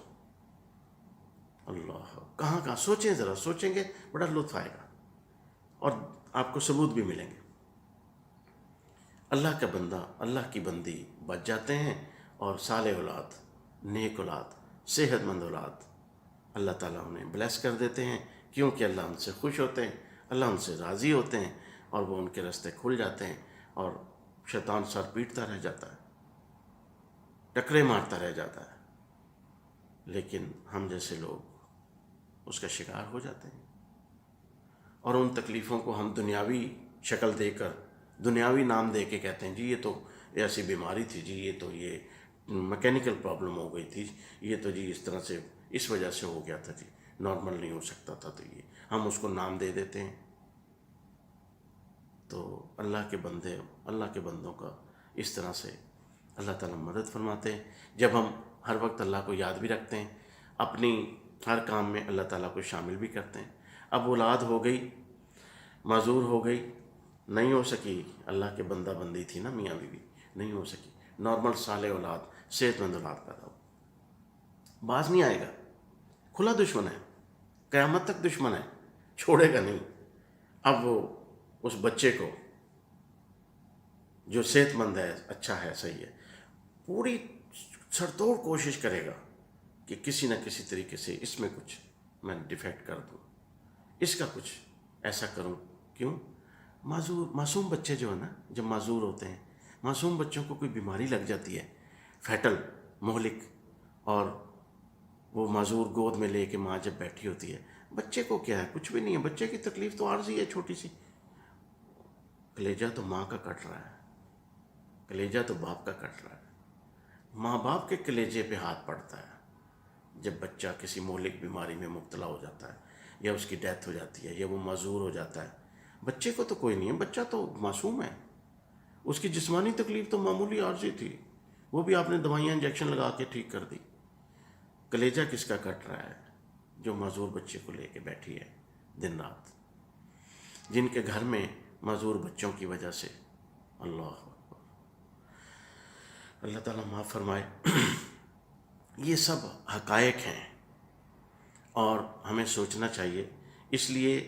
اللہ، کہاں کہاں سوچیں، ذرا سوچیں گے بڑا لطف آئے گا اور آپ کو ثبوت بھی ملیں گے. اللہ کا بندہ، اللہ کی بندی بچ جاتے ہیں، اور صالح اولاد، نیک اولاد، صحت مند اولاد اللہ تعالیٰ انہیں بلیس کر دیتے ہیں، کیونکہ اللہ ان سے خوش ہوتے ہیں، اللہ ان سے راضی ہوتے ہیں، اور وہ ان کے راستے کھل جاتے ہیں، اور شیطان سر پیٹتا رہ جاتا ہے، ٹکرے مارتا رہ جاتا ہے. لیکن ہم جیسے لوگ اس کا شکار ہو جاتے ہیں، اور ان تکلیفوں کو ہم دنیاوی شکل دے کر، دنیاوی نام دے کے کہتے ہیں جی یہ تو ایسی بیماری تھی، جی یہ تو یہ میکینیکل پرابلم ہو گئی تھی، یہ تو جی اس طرح سے اس وجہ سے ہو گیا تھا، جی نارمل نہیں ہو سکتا تھا. تو یہ ہم اس کو نام دے دیتے ہیں. تو اللہ کے بندے، اللہ کے بندوں کا اس طرح سے اللہ تعالیٰ مدد فرماتے ہیں جب ہم ہر وقت اللہ کو یاد بھی رکھتے ہیں، اپنی ہر کام میں اللہ تعالیٰ کو شامل بھی کرتے ہیں. اب اولاد ہو گئی، معذور ہو گئی، نہیں ہو سکی، اللہ کے بندہ بندی تھی نا میاں بیوی، نہیں ہو سکی، نارمل صالح اولاد، صحت مند اولاد پیدا ہو، باز نہیں آئے گا، کھلا دشمن ہے، قیامت تک دشمن ہے، چھوڑے گا نہیں. اب وہ اس بچے کو جو صحت مند ہے، اچھا ہے، صحیح ہے، پوری سرتوڑ کوشش کرے گا کہ کسی نہ کسی طریقے سے اس میں کچھ میں ڈیفیکٹ کر دوں، اس کا کچھ ایسا کروں. کیوں؟ معصوم بچے جو ہیں نا، جب معذور ہوتے ہیں، معصوم بچوں کو کوئی بیماری لگ جاتی ہے، فیٹل، مہلک، اور وہ معذور گود میں لے کے ماں جب بیٹھی ہوتی ہے، بچے کو کیا ہے، کچھ بھی نہیں ہے، بچے کی تکلیف تو عارضی ہے چھوٹی سی. کلیجہ تو ماں کا کٹ رہا ہے، کلیجہ تو باپ کا کٹ رہا ہے. ماں باپ کے کلیجے پہ ہاتھ پڑتا ہے جب بچہ کسی مہلک بیماری میں مبتلا ہو جاتا ہے، یا اس کی ڈیتھ ہو جاتی ہے، یا وہ معذور ہو جاتا ہے. بچے کو تو کوئی نہیں ہے، بچہ تو معصوم ہے، اس کی جسمانی تکلیف تو معمولی عارضی تھی، وہ بھی آپ نے دوائیاں انجیکشن لگا کے ٹھیک کر دی. کلیجہ کس کا کٹ رہا ہے؟ جو معذور بچے کو لے کے بیٹھی ہے دن رات، جن کے گھر میں معذور بچوں کی وجہ سے. اللہ اکبر، اللہ تعالیٰ معاف فرمائے. یہ سب حقائق ہیں اور ہمیں سوچنا چاہیے. اس لیے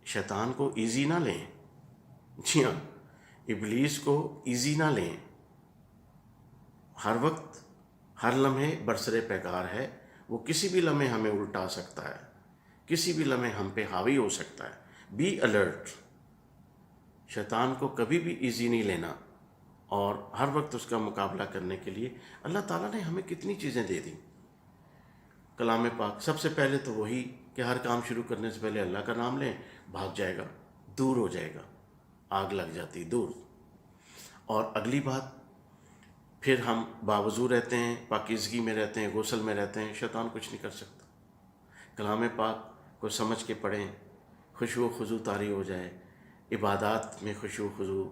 شیطان کو ایزی نہ لیں. جی ہاں، ابلیس کو ایزی نہ لیں. ہر وقت، ہر لمحے برسر پیکار ہے. وہ کسی بھی لمحے ہمیں الٹا سکتا ہے، کسی بھی لمحے ہم پہ حاوی ہو سکتا ہے. Be alert. شیطان کو کبھی بھی ایزی نہیں لینا، اور ہر وقت اس کا مقابلہ کرنے کے لیے اللہ تعالیٰ نے ہمیں کتنی چیزیں دے دیں. کلام پاک سب سے پہلے تو وہی کہ ہر کام شروع کرنے سے پہلے اللہ کا نام لیں، بھاگ جائے گا، دور ہو جائے گا، آگ لگ جاتی دور. اور اگلی بات، پھر ہم باوضو رہتے ہیں، پاکیزگی میں رہتے ہیں، غسل میں رہتے ہیں، شیطان کچھ نہیں کر سکتا. کلام پاک کو سمجھ کے پڑھیں، خشوع و خضوع طاری ہو جائے، عبادات میں خشوع و خضوع،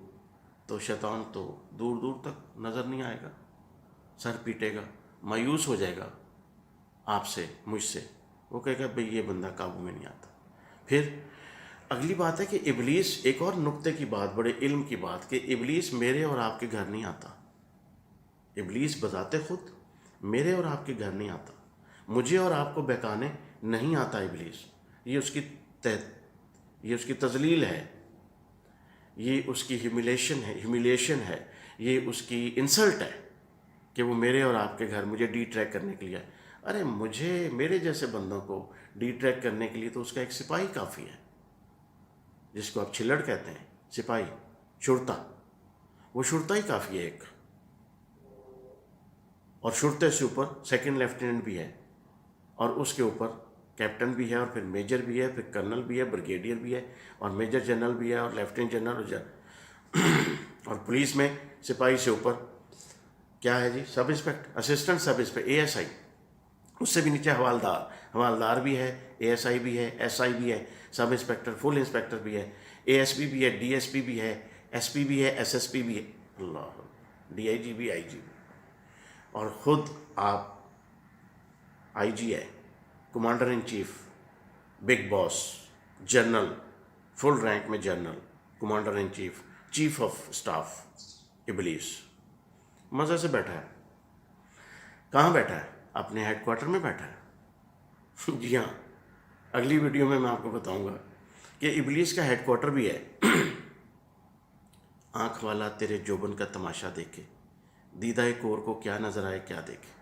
تو شیطان تو دور دور تک نظر نہیں آئے گا، سر پیٹے گا، مایوس ہو جائے گا آپ سے، مجھ سے. وہ کہے گا بھئی یہ بندہ قابو میں نہیں آتا. پھر اگلی بات ہے کہ ابلیس، ایک اور نقطے کی بات، بڑے علم کی بات، کہ ابلیس میرے اور آپ کے گھر نہیں آتا. ابلیس بذات خود میرے اور آپ کے گھر نہیں آتا، مجھے اور آپ کو بہکانے نہیں آتا ابلیس. یہ اس کی تذلیل ہے، یہ اس کی ہیومیلیشن ہے، یہ اس کی انسلٹ ہے. کہ وہ میرے اور آپ کے گھر مجھے ڈی ٹریک کرنے کے لیے آئے. ارے مجھے میرے جیسے بندوں کو ڈی ٹریک کرنے کے لیے تو اس کا ایک سپاہی کافی ہے، جس کو آپ چھلڑ کہتے ہیں، سپاہی، شرطا. وہ شرطا ہی کافی ہے ایک، اور شرطے سے اوپر سیکنڈ لیفٹیننٹ بھی ہے، اور اس کے اوپر کیپٹن بھی ہے، اور پھر میجر بھی ہے، پھر کرنل بھی ہے، بریگیڈیئر بھی ہے، اور میجر جنرل بھی ہے، اور لیفٹیننٹ جنرل اور پولیس میں سپاہی سے اوپر کیا ہے جی؟ Sub inspector, assistant sub inspector, A S I. اس سے بھی نیچے حوالدار، حوالدار بھی ہے، اے ایس آئی بھی ہے، ایس آئی بھی ہے، سب انسپیکٹر، فل انسپیکٹر بھی ہے، اے ایس پی بھی ہے، ڈی ایس پی بھی ہے، ایس پی بھی ہے، ایس پی بھی ہے، اللہ، ڈی آئی جی بھی، آئی جی بھی، اور خود آپ آئی جی ہے، commander in chief, big boss, general, full rank میں general, commander in chief, chief of staff. ابلیس مزے سے بیٹھا ہے. کہاں بیٹھا ہے؟ اپنے ہیڈ کوارٹر میں بیٹھا ہے. جی ہاں، اگلی ویڈیو میں آپ کو بتاؤں گا کہ ابلیس کا ہیڈ کوارٹر بھی ہے. آنکھ والا تیرے جوبن کا تماشا دیکھے، دیدہ کور کو کیا نظر آئے کیا دیکھے.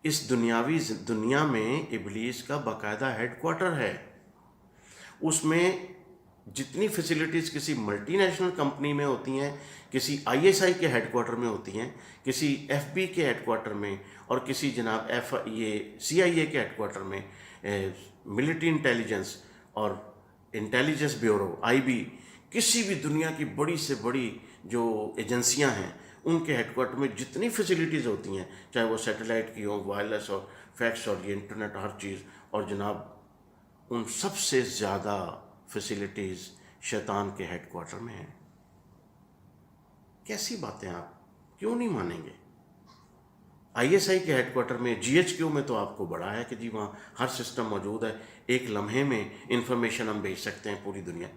اس دنیاوی دنیا میں ابلیس کا باقاعدہ ہیڈ کوارٹر ہے. اس میں جتنی فیسلٹیز کسی ملٹی نیشنل کمپنی میں ہوتی ہیں، کسی آئی ایس آئی کے ہیڈ کوارٹر میں ہوتی ہیں، کسی ایف بی کے ہیڈ کوارٹر میں، اور کسی جناب سی آئی اے کے ہیڈ کوارٹر میں، ملٹری انٹیلیجنس اور انٹیلیجنس بیورو، آئی بی، کسی بھی دنیا کی بڑی سے بڑی جو ایجنسیاں ہیں ان کے ہیڈ کوارٹر میں جتنی فیسلٹیز ہوتی ہیں، چاہے وہ سیٹلائٹ کی ہوں، وائرلیس اور فیکس اور یہ انٹرنیٹ، ہر چیز، اور جناب ان سب سے زیادہ فیسلٹیز شیطان کے ہیڈ کوارٹر میں ہیں. کیسی باتیں، آپ کیوں نہیں مانیں گے؟ آئی ایس آئی کے ہیڈ کوارٹر میں، جی ایچ کیو میں تو آپ کو بڑا ہے کہ جی وہاں ہر سسٹم موجود ہے، ایک لمحے میں انفارمیشن ہم بھیج سکتے ہیں پوری دنیا.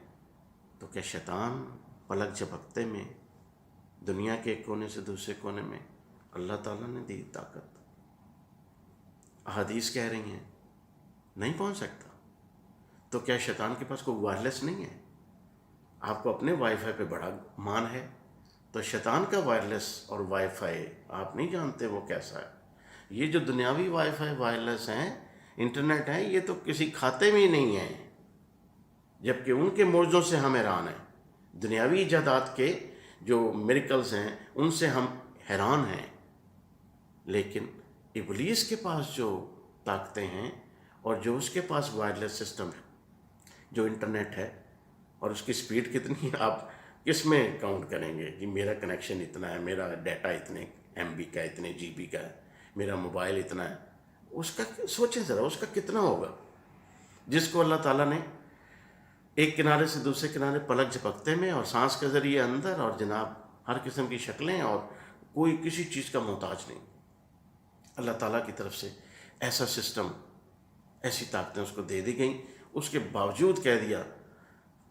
تو کیا شیطان پلک جھپکتے میں دنیا کے ایک کونے سے دوسرے کونے میں اللہ تعالیٰ نے دی طاقت؟ احادیث کہہ رہی ہیں نہیں پہنچ سکتا. تو کیا شیطان کے پاس کوئی وائرلیس نہیں ہے؟ آپ کو اپنے وائی فائی پہ بڑا مان ہے، تو شیطان کا وائرلیس اور وائی فائی آپ نہیں جانتے وہ کیسا ہے. یہ جو دنیاوی وائی فائی وائرلیس ہیں، انٹرنیٹ ہیں، یہ تو کسی کھاتے میں ہی نہیں ہیں، جبکہ ان کے معجزوں سے ہم حیران ہیں. دنیاوی ایجادات کے جو میریکلز ہیں ان سے ہم حیران ہیں، لیکن ابلیس کے پاس جو طاقتیں ہیں، اور جو اس کے پاس وائرلیس سسٹم ہے، جو انٹرنیٹ ہے، اور اس کی سپیڈ کتنی ہے، آپ کس میں کاؤنٹ کریں گے؟ جی میرا کنیکشن اتنا ہے، میرا ڈیٹا اتنے ایم بی کا، اتنے جی بی کا ہے، میرا موبائل اتنا ہے. اس کا سوچیں ذرا، اس کا کتنا ہوگا، جس کو اللہ تعالیٰ نے ایک کنارے سے دوسرے کنارے پلک جھپکتے میں اور سانس کے ذریعے اندر، اور جناب ہر قسم کی شکلیں، اور کوئی کسی چیز کا محتاج نہیں. اللہ تعالیٰ کی طرف سے ایسا سسٹم، ایسی طاقتیں اس کو دے دی گئیں. اس کے باوجود کہہ دیا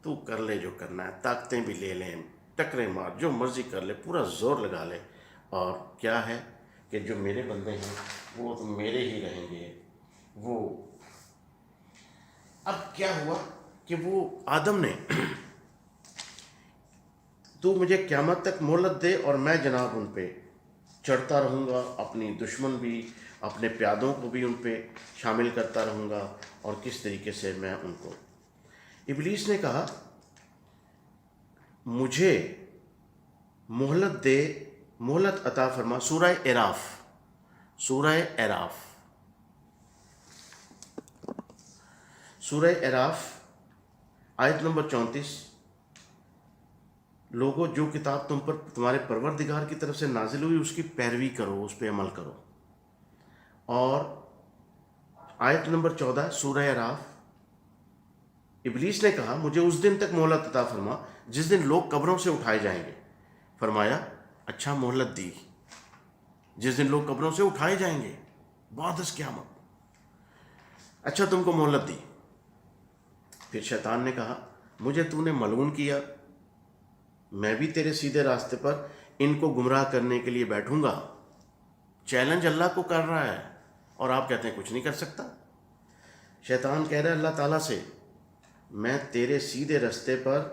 تو کر لے جو کرنا ہے، طاقتیں بھی لے لیں، ٹکریں مار، جو مرضی کر لے، پورا زور لگا لے. اور کیا ہے کہ جو میرے بندے ہیں وہ تو میرے ہی رہیں گے. وہ اب کیا ہوا کہ وہ آدم نے تو مجھے قیامت تک مہلت دے اور میں جناب ان پہ چڑھتا رہوں گا، اپنی دشمن بھی، اپنے پیادوں کو بھی ان پہ شامل کرتا رہوں گا، اور کس طریقے سے میں ان کو. ابلیس نے کہا مجھے مہلت دے، مہلت عطا فرما. سورہ اعراف، سورہ اعراف، سورہ اعراف آیت نمبر 34. لوگوں، جو کتاب تم پر تمہارے پروردگار کی طرف سے نازل ہوئی اس کی پیروی کرو، اس پہ عمل کرو. اور آیت نمبر 14 سورہ اعراف. ابلیس نے کہا مجھے اس دن تک مہلت عطا فرما جس دن لوگ قبروں سے اٹھائے جائیں گے. فرمایا اچھا، مہلت دی. جس دن لوگ قبروں سے اٹھائے جائیں گے بعد از قیامت، اچھا تم کو مہلت دی. پھر شیطان نے کہا مجھے تو نے ملعون کیا، میں بھی تیرے سیدھے راستے پر ان کو گمراہ کرنے کے لیے بیٹھوں گا. چیلنج اللہ کو کر رہا ہے، اور آپ کہتے ہیں کچھ نہیں کر سکتا. شیطان کہہ رہا ہے اللہ تعالیٰ سے، میں تیرے سیدھے راستے پر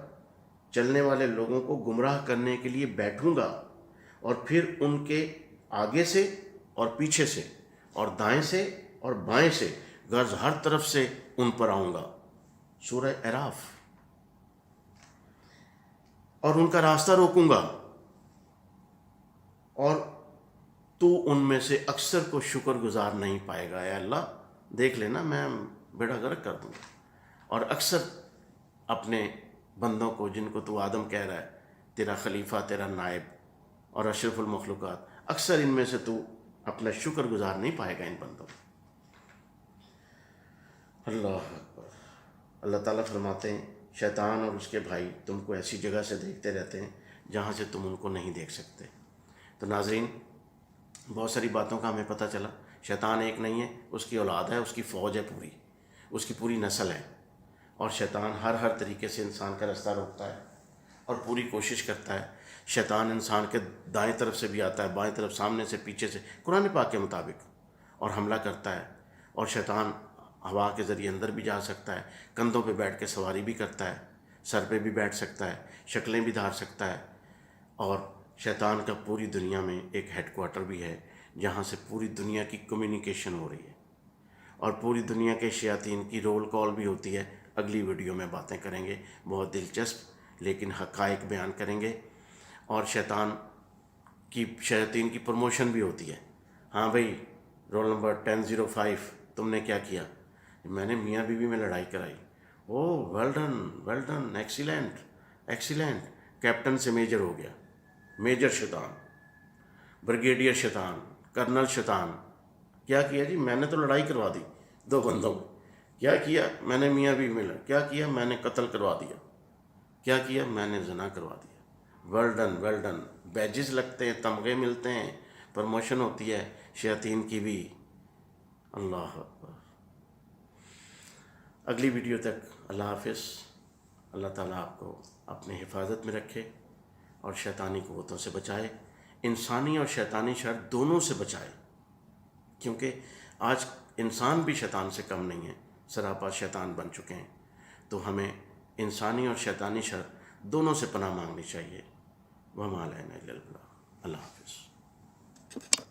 چلنے والے لوگوں کو گمراہ کرنے کے لیے بیٹھوں گا، اور پھر ان کے آگے سے اور پیچھے سے اور دائیں سے اور بائیں سے، غرض ہر طرف سے ان پر آؤں گا، سورہ اعراف، اور ان کا راستہ روکوں گا، اور تو ان میں سے اکثر کو شکر گزار نہیں پائے گا۔ اے اللہ دیکھ لینا، میں بیڑا غرق کر دوں گا، اور اکثر اپنے بندوں کو، جن کو تو آدم کہہ رہا ہے تیرا خلیفہ، تیرا نائب اور اشرف المخلوقات، اکثر ان میں سے تو اپنا شکر گزار نہیں پائے گا ان بندوں کو۔ اللہ اکبر۔ اللہ تعالیٰ فرماتے ہیں شیطان اور اس کے بھائی تم کو ایسی جگہ سے دیکھتے رہتے ہیں جہاں سے تم ان کو نہیں دیکھ سکتے۔ تو ناظرین، بہت ساری باتوں کا ہمیں پتہ چلا، شیطان ایک نہیں ہے، اس کی اولاد ہے، اس کی فوج ہے پوری، اس کی پوری نسل ہے، اور شیطان ہر طریقے سے انسان کا راستہ روکتا ہے اور پوری کوشش کرتا ہے۔ شیطان انسان کے دائیں طرف سے بھی آتا ہے، بائیں طرف، سامنے سے، پیچھے سے، قرآن پاک کے مطابق، اور حملہ کرتا ہے۔ اور شیطان ہوا کے ذریعے اندر بھی جا سکتا ہے، کندھوں پہ بیٹھ کے سواری بھی کرتا ہے، سر پہ بھی بیٹھ سکتا ہے، شکلیں بھی دھار سکتا ہے، اور شیطان کا پوری دنیا میں ایک ہیڈ کوارٹر بھی ہے جہاں سے پوری دنیا کی کمیونیکیشن ہو رہی ہے، اور پوری دنیا کے شیاطین کی رول کال بھی ہوتی ہے۔ اگلی ویڈیو میں باتیں کریں گے، بہت دلچسپ لیکن حقائق بیان کریں گے، اور شیاطین کی پروموشن بھی ہوتی ہے۔ ہاں بھائی، رول نمبر 1005 تم نے کیا کیا؟ میں نے میاں بیوی میں لڑائی کرائی۔ Oh well done, well done, excellent, excellent, captain سے میجر ہو گیا، میجر شیطان، بریگیڈیئر شیطان، کرنل شیطان۔ کیا کیا جی؟ میں نے تو لڑائی کروا دی دو بندوں کو۔ کیا کیا؟ میں نے میاں بیوی میں کیا کیا؟ میں نے قتل کروا دیا۔ کیا کیا؟ میں نے زنا کروا دیا۔ ویل ڈن، ویل ڈن، بیجز لگتے ہیں، تمغے ملتے ہیں، پروموشن ہوتی ہے شیاطین کی بھی۔ اللہ اکبر۔ اگلی ویڈیو تک اللہ حافظ۔ اللہ تعالیٰ آپ کو اپنے حفاظت میں رکھے اور شیطانی قوتوں سے بچائے، انسانی اور شیطانی شر دونوں سے بچائے، کیونکہ آج انسان بھی شیطان سے کم نہیں ہے، سراپا شیطان بن چکے ہیں۔ تو ہمیں انسانی اور شیطانی شر دونوں سے پناہ مانگنی چاہیے۔ وما علینا الا البلاغ۔ اللہ حافظ۔